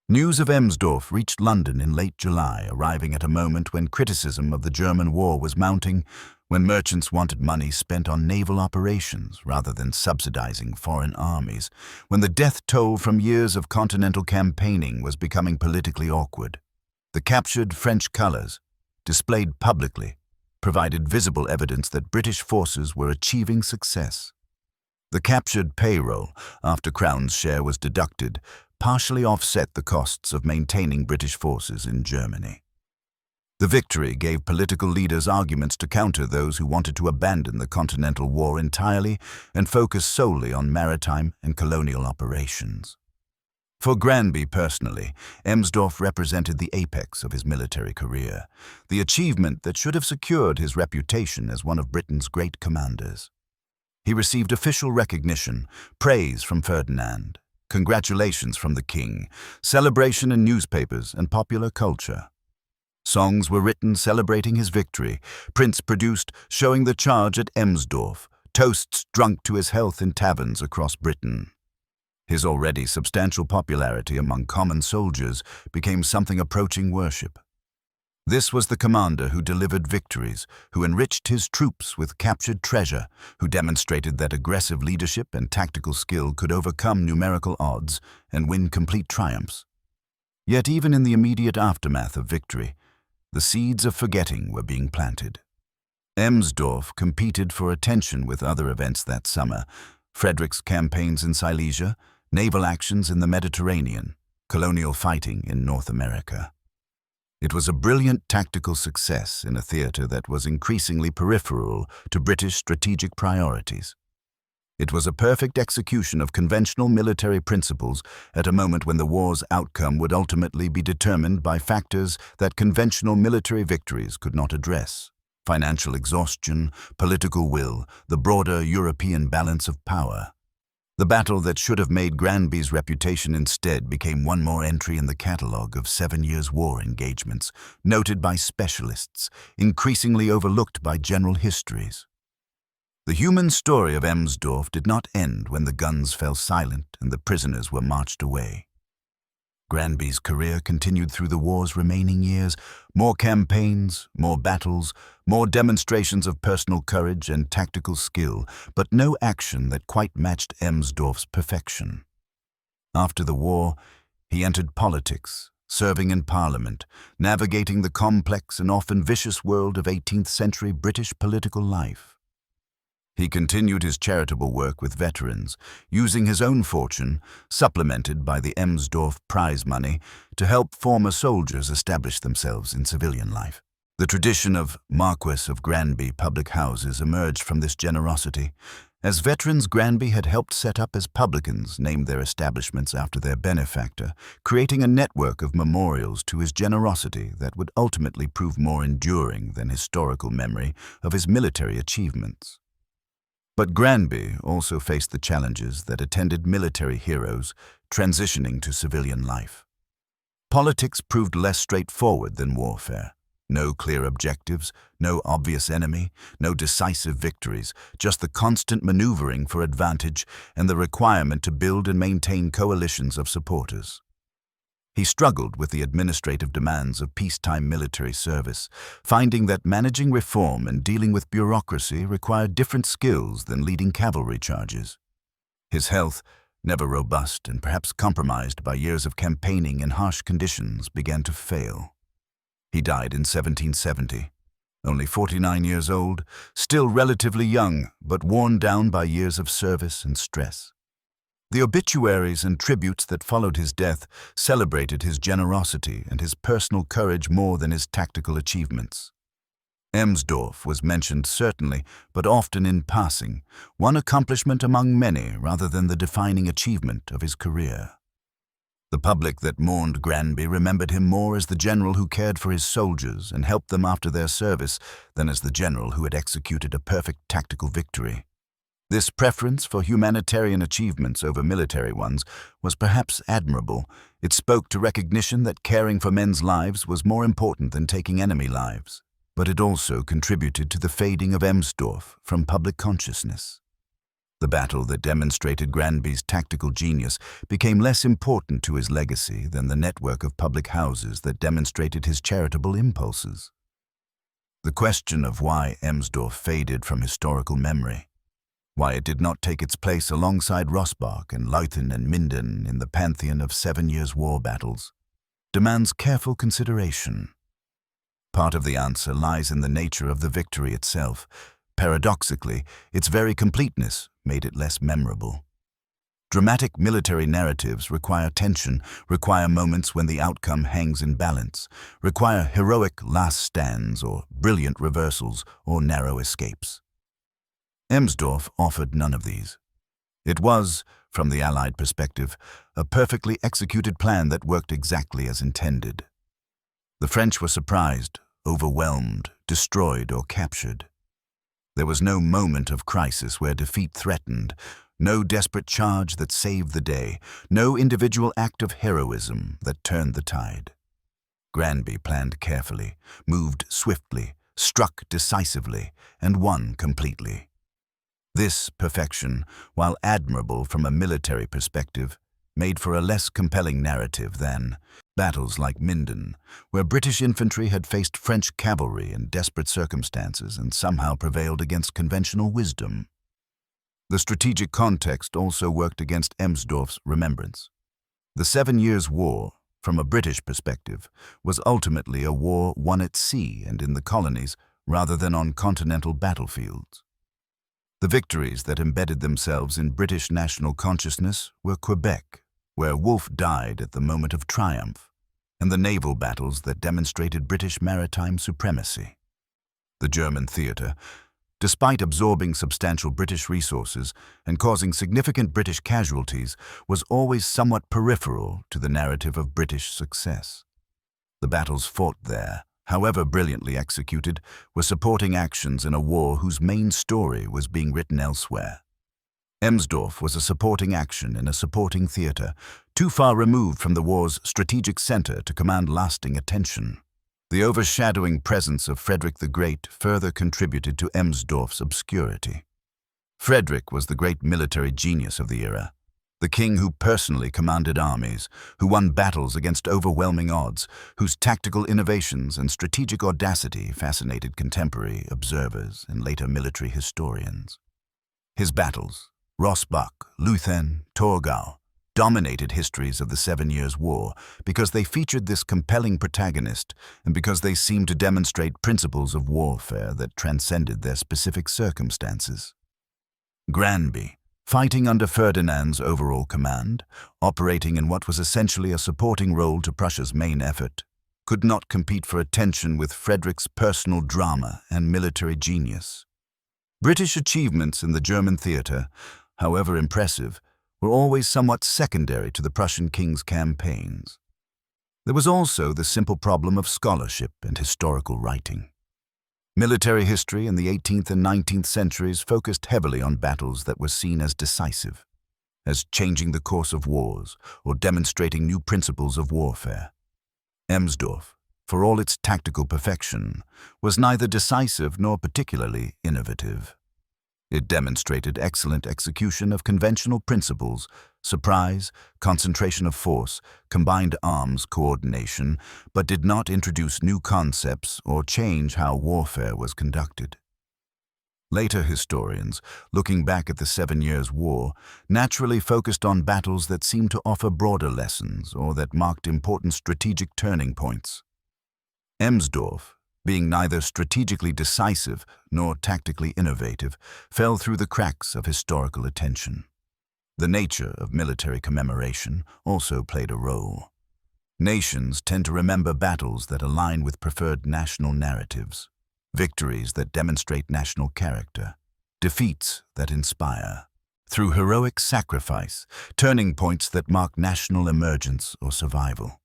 News of Emsdorf reached London in late July, arriving at a moment when criticism of the German war was mounting, when merchants wanted money spent on naval operations rather than subsidizing foreign armies, when the death toll from years of continental campaigning was becoming politically awkward. The captured French colors, displayed publicly, provided visible evidence that British forces were achieving success. The captured payroll, after Crown's share was deducted, partially offset the costs of maintaining British forces in Germany. The victory gave political leaders arguments to counter those who wanted to abandon the Continental War entirely and focus solely on maritime and colonial operations. For Granby personally, Emsdorf represented the apex of his military career, the achievement that should have secured his reputation as one of Britain's great commanders. He received official recognition, praise from Ferdinand, congratulations from the king, celebration in newspapers and popular culture. Songs were written celebrating his victory, prints produced showing the charge at Emsdorf, toasts drunk to his health in taverns across Britain. His already substantial popularity among common soldiers became something approaching worship. This was the commander who delivered victories, who enriched his troops with captured treasure, who demonstrated that aggressive leadership and tactical skill could overcome numerical odds and win complete triumphs. Yet even in the immediate aftermath of victory, the seeds of forgetting were being planted. Emsdorf competed for attention with other events that summer: Frederick's campaigns in Silesia, naval actions in the Mediterranean, colonial fighting in North America. It was a brilliant tactical success in a theater that was increasingly peripheral to British strategic priorities. It was a perfect execution of conventional military principles at a moment when the war's outcome would ultimately be determined by factors that conventional military victories could not address: financial exhaustion, political will, the broader European balance of power. The battle that should have made Granby's reputation instead became one more entry in the catalogue of 7 years' war engagements, noted by specialists, increasingly overlooked by general histories. The human story of Emsdorf did not end when the guns fell silent and the prisoners were marched away. Granby's career continued through the war's remaining years: more campaigns, more battles, more demonstrations of personal courage and tactical skill, but no action that quite matched Emsdorf's perfection. After the war, he entered politics, serving in Parliament, navigating the complex and often vicious world of 18th century British political life. He continued his charitable work with veterans, using his own fortune, supplemented by the Emsdorf prize money, to help former soldiers establish themselves in civilian life. The tradition of Marquess of Granby public houses emerged from this generosity. As veterans Granby had helped set up as publicans named their establishments after their benefactor, creating a network of memorials to his generosity that would ultimately prove more enduring than historical memory of his military achievements. But Granby also faced the challenges that attended military heroes transitioning to civilian life. Politics proved less straightforward than warfare. No clear objectives, no obvious enemy, no decisive victories, just the constant maneuvering for advantage and the requirement to build and maintain coalitions of supporters. He struggled with the administrative demands of peacetime military service, finding that managing reform and dealing with bureaucracy required different skills than leading cavalry charges. His health, never robust and perhaps compromised by years of campaigning in harsh conditions, began to fail. He died in 1770, only 49 years old, still relatively young, but worn down by years of service and stress. The obituaries and tributes that followed his death celebrated his generosity and his personal courage more than his tactical achievements. Emsdorf was mentioned certainly, but often in passing, one accomplishment among many rather than the defining achievement of his career. The public that mourned Granby remembered him more as the general who cared for his soldiers and helped them after their service than as the general who had executed a perfect tactical victory. This preference for humanitarian achievements over military ones was perhaps admirable. It spoke to recognition that caring for men's lives was more important than taking enemy lives. But it also contributed to the fading of Emsdorf from public consciousness. The battle that demonstrated Granby's tactical genius became less important to his legacy than the network of public houses that demonstrated his charitable impulses. The question of why Emsdorf faded from historical memory, why it did not take its place alongside Rossbach and Leuthen and Minden in the pantheon of 7 Years' War battles, demands careful consideration. Part of the answer lies in the nature of the victory itself. Paradoxically, its very completeness made it less memorable. Dramatic military narratives require tension, require moments when the outcome hangs in balance, require heroic last stands or brilliant reversals or narrow escapes. Emsdorf offered none of these. It was, from the Allied perspective, a perfectly executed plan that worked exactly as intended. The French were surprised, overwhelmed, destroyed, or captured. There was no moment of crisis where defeat threatened, no desperate charge that saved the day, no individual act of heroism that turned the tide. Granby planned carefully, moved swiftly, struck decisively, and won completely. This perfection, while admirable from a military perspective, made for a less compelling narrative than battles like Minden, where British infantry had faced French cavalry in desperate circumstances and somehow prevailed against conventional wisdom. The strategic context also worked against Emsdorf's remembrance. The 7 Years' War, from a British perspective, was ultimately a war won at sea and in the colonies rather than on continental battlefields. The victories that embedded themselves in British national consciousness were Quebec, where Wolfe died at the moment of triumph, and the naval battles that demonstrated British maritime supremacy. The German theatre, despite absorbing substantial British resources and causing significant British casualties, was always somewhat peripheral to the narrative of British success. The battles fought there, however brilliantly executed, were supporting actions in a war whose main story was being written elsewhere. Emsdorf was a supporting action in a supporting theatre, too far removed from the war's strategic center to command lasting attention. The overshadowing presence of Frederick the Great further contributed to Emsdorf's obscurity. Frederick was the great military genius of the era, the king who personally commanded armies, who won battles against overwhelming odds, whose tactical innovations and strategic audacity fascinated contemporary observers and later military historians. His battles, Rossbach, Leuthen, Torgau, dominated histories of the 7 Years' War because they featured this compelling protagonist and because they seemed to demonstrate principles of warfare that transcended their specific circumstances. Granby, fighting under Ferdinand's overall command, operating in what was essentially a supporting role to Prussia's main effort, could not compete for attention with Frederick's personal drama and military genius. British achievements in the German theatre, however impressive, were always somewhat secondary to the Prussian king's campaigns. There was also the simple problem of scholarship and historical writing. Military history in the 18th and 19th centuries focused heavily on battles that were seen as decisive, as changing the course of wars or demonstrating new principles of warfare. Emsdorf, for all its tactical perfection, was neither decisive nor particularly innovative. It demonstrated excellent execution of conventional principles, surprise, concentration of force, combined arms coordination, but did not introduce new concepts or change how warfare was conducted. Later historians, looking back at the 7 Years' War, naturally focused on battles that seemed to offer broader lessons or that marked important strategic turning points. Emsdorf, being neither strategically decisive nor tactically innovative, fell through the cracks of historical attention. The nature of military commemoration also played a role. Nations tend to remember battles that align with preferred national narratives, victories that demonstrate national character, defeats that inspire, through heroic sacrifice, turning points that mark national emergence or survival.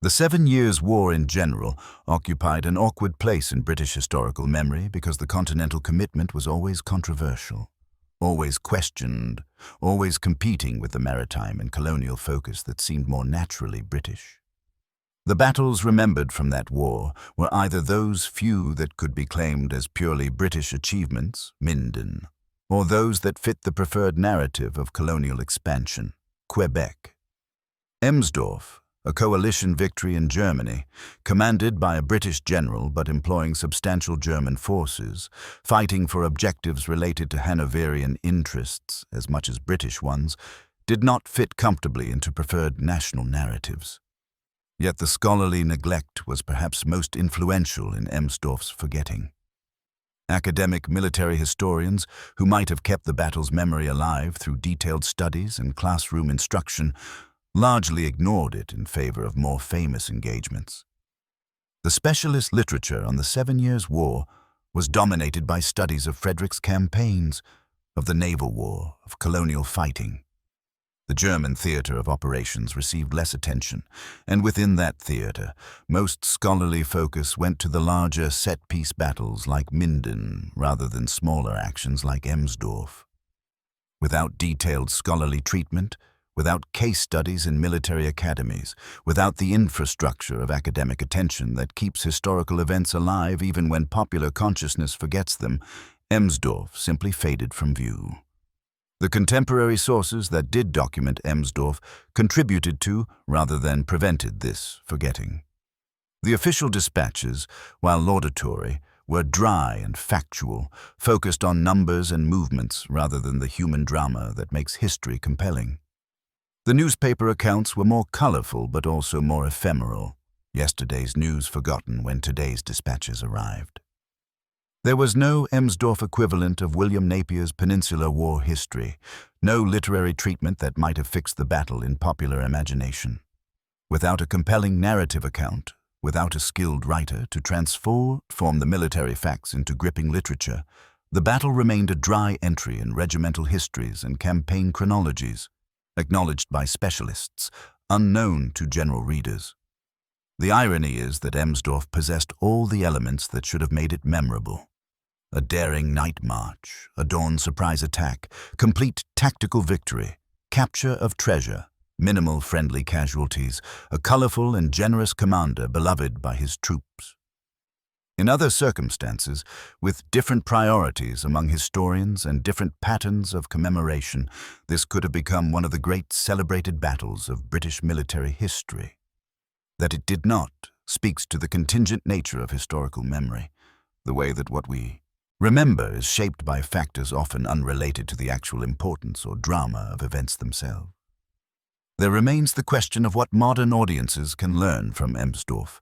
The 7 Years' War in general occupied an awkward place in British historical memory because the continental commitment was always controversial, always questioned, always competing with the maritime and colonial focus that seemed more naturally British. The battles remembered from that war were either those few that could be claimed as purely British achievements, Minden, or those that fit the preferred narrative of colonial expansion, Quebec. Emsdorf, a coalition victory in Germany, commanded by a British general but employing substantial German forces, fighting for objectives related to Hanoverian interests as much as British ones, did not fit comfortably into preferred national narratives. Yet the scholarly neglect was perhaps most influential in Emsdorf's forgetting. Academic military historians, who might have kept the battle's memory alive through detailed studies and classroom instruction, largely ignored it in favor of more famous engagements. The specialist literature on the 7 Years' War was dominated by studies of Frederick's campaigns, of the naval war, of colonial fighting. The German theater of operations received less attention, and within that theater, most scholarly focus went to the larger set-piece battles like Minden rather than smaller actions like Emsdorf. Without detailed scholarly treatment, without case studies in military academies, without the infrastructure of academic attention that keeps historical events alive even when popular consciousness forgets them, Emsdorf simply faded from view. The contemporary sources that did document Emsdorf contributed to, rather than prevented, this forgetting. The official dispatches, while laudatory, were dry and factual, focused on numbers and movements rather than the human drama that makes history compelling. The newspaper accounts were more colorful but also more ephemeral, yesterday's news forgotten when today's dispatches arrived. There was no Emsdorf equivalent of William Napier's Peninsular War history, no literary treatment that might have fixed the battle in popular imagination. Without a compelling narrative account, without a skilled writer to transform the military facts into gripping literature, the battle remained a dry entry in regimental histories and campaign chronologies, acknowledged by specialists, unknown to general readers. The irony is that Emsdorf possessed all the elements that should have made it memorable. A daring night march, a dawn surprise attack, complete tactical victory, capture of treasure, minimal friendly casualties, a colorful and generous commander beloved by his troops. In other circumstances, with different priorities among historians and different patterns of commemoration, this could have become one of the great celebrated battles of British military history. That it did not speaks to the contingent nature of historical memory, the way that what we remember is shaped by factors often unrelated to the actual importance or drama of events themselves. There remains the question of what modern audiences can learn from Emsdorf,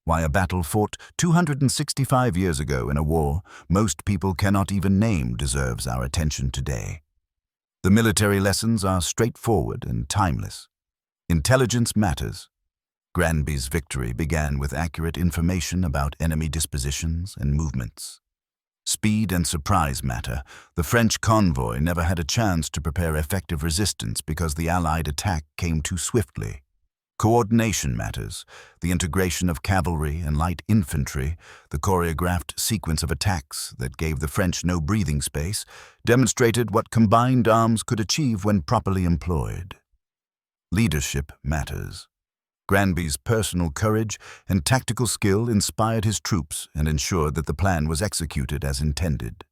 Why a battle fought 265 years ago in a war most people cannot even name deserves our attention today. The military lessons are straightforward and timeless. Intelligence matters. Granby's victory began with accurate information about enemy dispositions and movements. Speed and surprise matter. The French convoy never had a chance to prepare effective resistance because the Allied attack came too swiftly. Coordination matters. The integration of cavalry and light infantry, the choreographed sequence of attacks that gave the French no breathing space, demonstrated what combined arms could achieve when properly employed. Leadership matters. Granby's personal courage and tactical skill inspired his troops and ensured that the plan was executed as intended.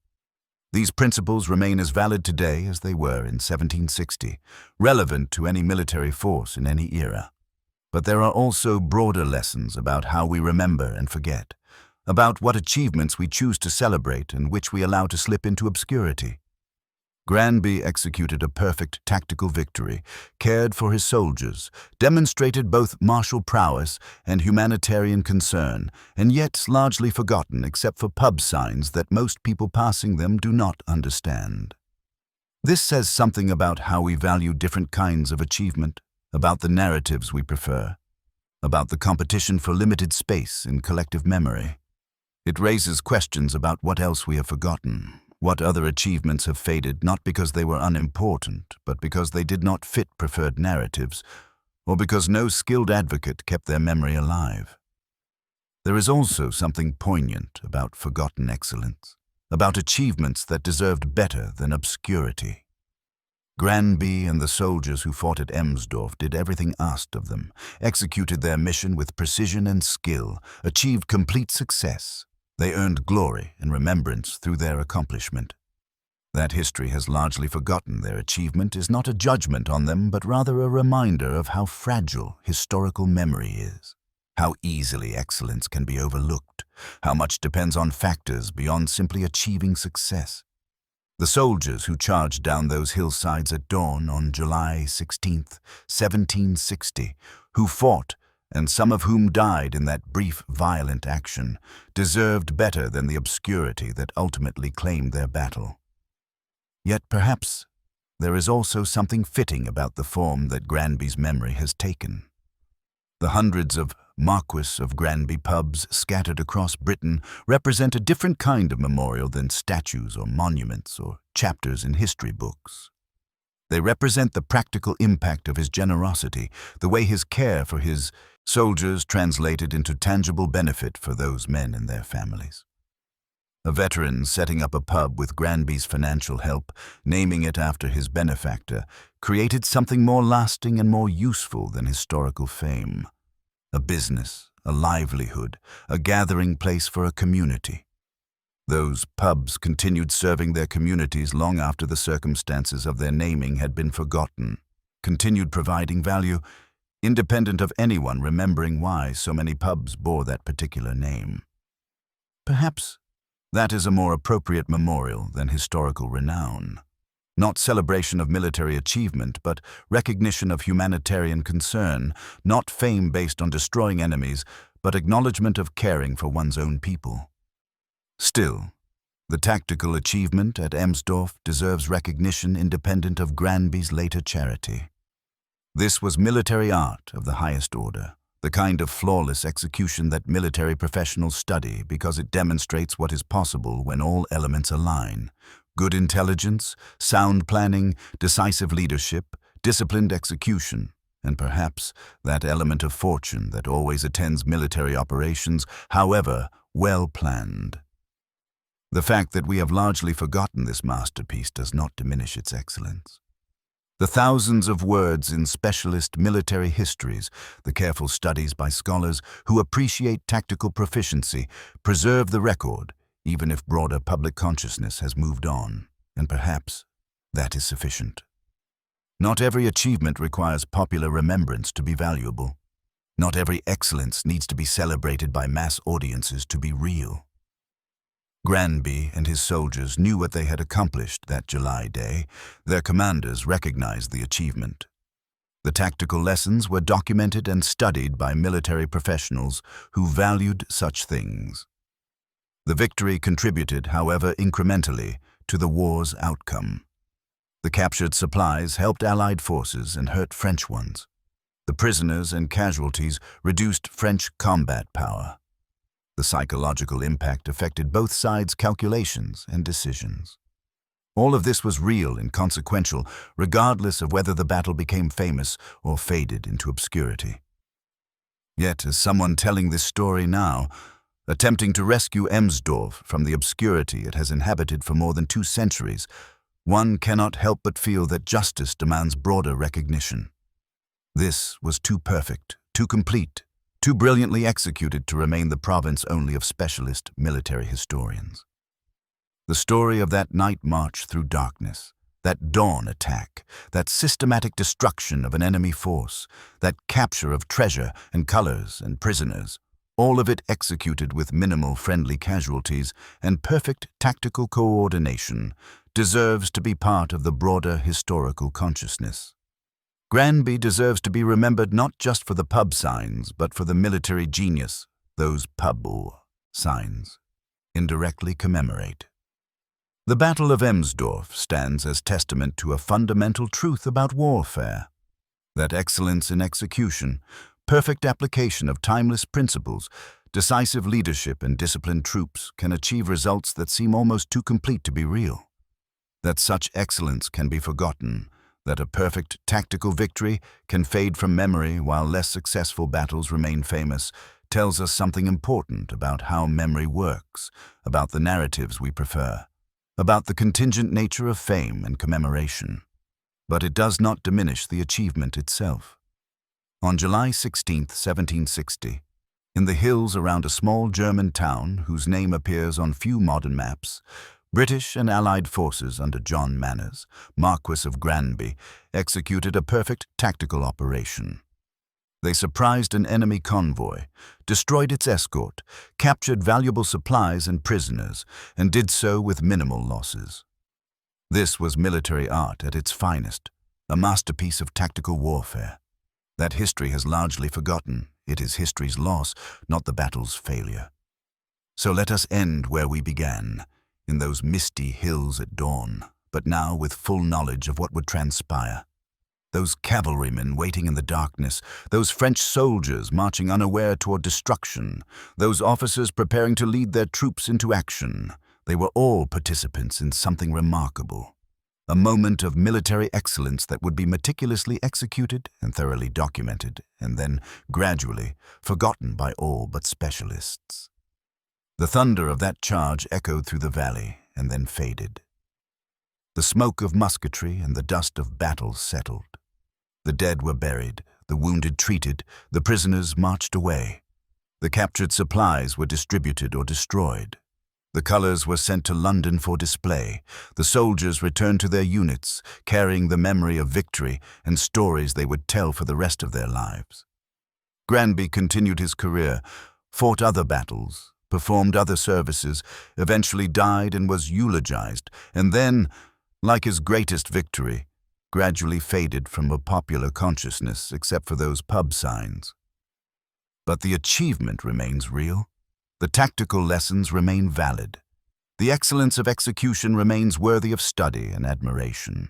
These principles remain as valid today as they were in 1760, relevant to any military force in any era. But there are also broader lessons about how we remember and forget, about what achievements we choose to celebrate and which we allow to slip into obscurity. Granby executed a perfect tactical victory, cared for his soldiers, demonstrated both martial prowess and humanitarian concern, and yet largely forgotten except for pub signs that most people passing them do not understand. This says something about how we value different kinds of achievement, about the narratives we prefer, about the competition for limited space in collective memory. It raises questions about what else we have forgotten. What other achievements have faded not because they were unimportant, but because they did not fit preferred narratives, or because no skilled advocate kept their memory alive. There is also something poignant about forgotten excellence, about achievements that deserved better than obscurity. Granby and the soldiers who fought at Emsdorf did everything asked of them, executed their mission with precision and skill, achieved complete success. They earned glory and remembrance through their accomplishment. That history has largely forgotten their achievement is not a judgment on them, but rather a reminder of how fragile historical memory is, how easily excellence can be overlooked, how much depends on factors beyond simply achieving success. The soldiers who charged down those hillsides at dawn on July 16, 1760, who fought, and some of whom died in that brief, violent action, deserved better than the obscurity that ultimately claimed their battle. Yet perhaps there is also something fitting about the form that Granby's memory has taken. The hundreds of Marquis of Granby pubs scattered across Britain represent a different kind of memorial than statues or monuments or chapters in history books. They represent the practical impact of his generosity, the way his care for his soldiers translated into tangible benefit for those men and their families. A veteran setting up a pub with Granby's financial help, naming it after his benefactor, created something more lasting and more useful than historical fame. A business, a livelihood, a gathering place for a community. Those pubs continued serving their communities long after the circumstances of their naming had been forgotten, continued providing value, independent of anyone remembering why so many pubs bore that particular name. Perhaps that is a more appropriate memorial than historical renown. Not celebration of military achievement, but recognition of humanitarian concern, not fame based on destroying enemies, but acknowledgement of caring for one's own people. Still, the tactical achievement at Emsdorf deserves recognition independent of Granby's later charity. This was military art of the highest order, the kind of flawless execution that military professionals study because it demonstrates what is possible when all elements align. Good intelligence, sound planning, decisive leadership, disciplined execution, and perhaps that element of fortune that always attends military operations, however well planned. The fact that we have largely forgotten this masterpiece does not diminish its excellence. The thousands of words in specialist military histories, the careful studies by scholars who appreciate tactical proficiency, preserve the record, even if broader public consciousness has moved on, and perhaps that is sufficient. Not every achievement requires popular remembrance to be valuable. Not every excellence needs to be celebrated by mass audiences to be real. Granby and his soldiers knew what they had accomplished that July day. Their commanders recognized the achievement. The tactical lessons were documented and studied by military professionals who valued such things. The victory contributed, however, incrementally to the war's outcome. The captured supplies helped Allied forces and hurt French ones. The prisoners and casualties reduced French combat power. The psychological impact affected both sides' calculations and decisions. All of this was real and consequential, regardless of whether the battle became famous or faded into obscurity. Yet, as someone telling this story now, attempting to rescue Emsdorf from the obscurity it has inhabited for more than 2 centuries, one cannot help but feel that justice demands broader recognition. This was too perfect, too complete, too brilliantly executed to remain the province only of specialist military historians. The story of that night march through darkness, that dawn attack, that systematic destruction of an enemy force, that capture of treasure and colors and prisoners, all of it executed with minimal friendly casualties and perfect tactical coordination, deserves to be part of the broader historical consciousness. Granby deserves to be remembered not just for the pub signs, but for the military genius those pub signs indirectly commemorate. The Battle of Emsdorf stands as testament to a fundamental truth about warfare, that excellence in execution, perfect application of timeless principles, decisive leadership and disciplined troops can achieve results that seem almost too complete to be real. That such excellence can be forgotten, that a perfect tactical victory can fade from memory while less successful battles remain famous, tells us something important about how memory works, about the narratives we prefer, about the contingent nature of fame and commemoration. But it does not diminish the achievement itself. On July 16, 1760, in the hills around a small German town whose name appears on few modern maps, British and Allied forces under John Manners, Marquis of Granby, executed a perfect tactical operation. They surprised an enemy convoy, destroyed its escort, captured valuable supplies and prisoners, and did so with minimal losses. This was military art at its finest, a masterpiece of tactical warfare. That history has largely forgotten. It is history's loss, not the battle's failure. So let us end where we began, in those misty hills at dawn, but now with full knowledge of what would transpire. Those cavalrymen waiting in the darkness, those French soldiers marching unaware toward destruction, those officers preparing to lead their troops into action, they were all participants in something remarkable. A moment of military excellence that would be meticulously executed and thoroughly documented, and then, gradually, forgotten by all but specialists. The thunder of that charge echoed through the valley and then faded. The smoke of musketry and the dust of battle settled. The dead were buried, the wounded treated, the prisoners marched away. The captured supplies were distributed or destroyed. The colors were sent to London for display. The soldiers returned to their units, carrying the memory of victory and stories they would tell for the rest of their lives. Granby continued his career, fought other battles, performed other services, eventually died and was eulogized, and then, like his greatest victory, gradually faded from a popular consciousness except for those pub signs. But the achievement remains real. The tactical lessons remain valid. The excellence of execution remains worthy of study and admiration.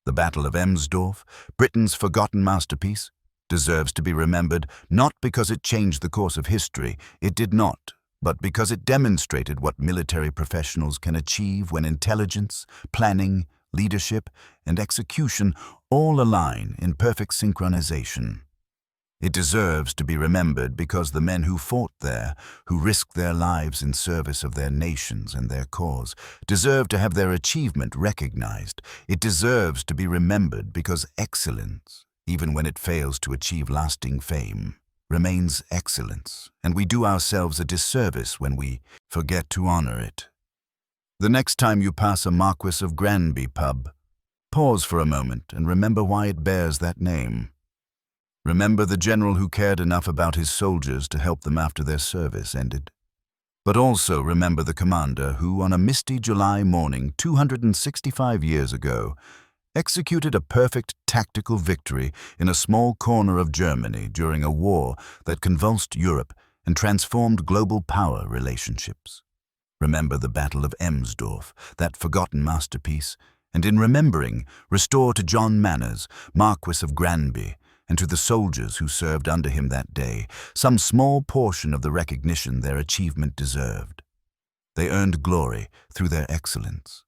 The Battle of Emsdorf, Britain's forgotten masterpiece, deserves to be remembered not because it changed the course of history, it did not, but because it demonstrated what military professionals can achieve when intelligence, planning, leadership, and execution all align in perfect synchronization. It deserves to be remembered because the men who fought there, who risked their lives in service of their nations and their cause, deserve to have their achievement recognized. It deserves to be remembered because excellence, even when it fails to achieve lasting fame, remains excellence, and we do ourselves a disservice when we forget to honor it. The next time you pass a Marquis of Granby pub, pause for a moment and remember why it bears that name. Remember the general who cared enough about his soldiers to help them after their service ended. But also remember the commander who, on a misty July morning 265 years ago, executed a perfect tactical victory in a small corner of Germany during a war that convulsed Europe and transformed global power relationships. Remember the Battle of Emsdorf, that forgotten masterpiece, and in remembering, restore to John Manners, Marquis of Granby, and to the soldiers who served under him that day, some small portion of the recognition their achievement deserved. They earned glory through their excellence.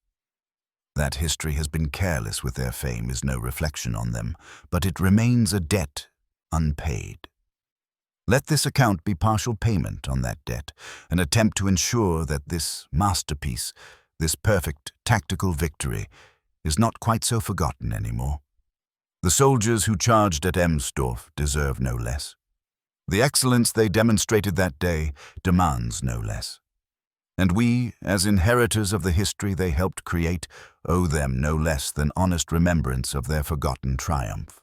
That history has been careless with their fame is no reflection on them, but it remains a debt unpaid. Let this account be partial payment on that debt, an attempt to ensure that this masterpiece, this perfect tactical victory, is not quite so forgotten anymore. The soldiers who charged at Emsdorf deserve no less. The excellence they demonstrated that day demands no less. And we, as inheritors of the history they helped create, owe them no less than honest remembrance of their forgotten triumph.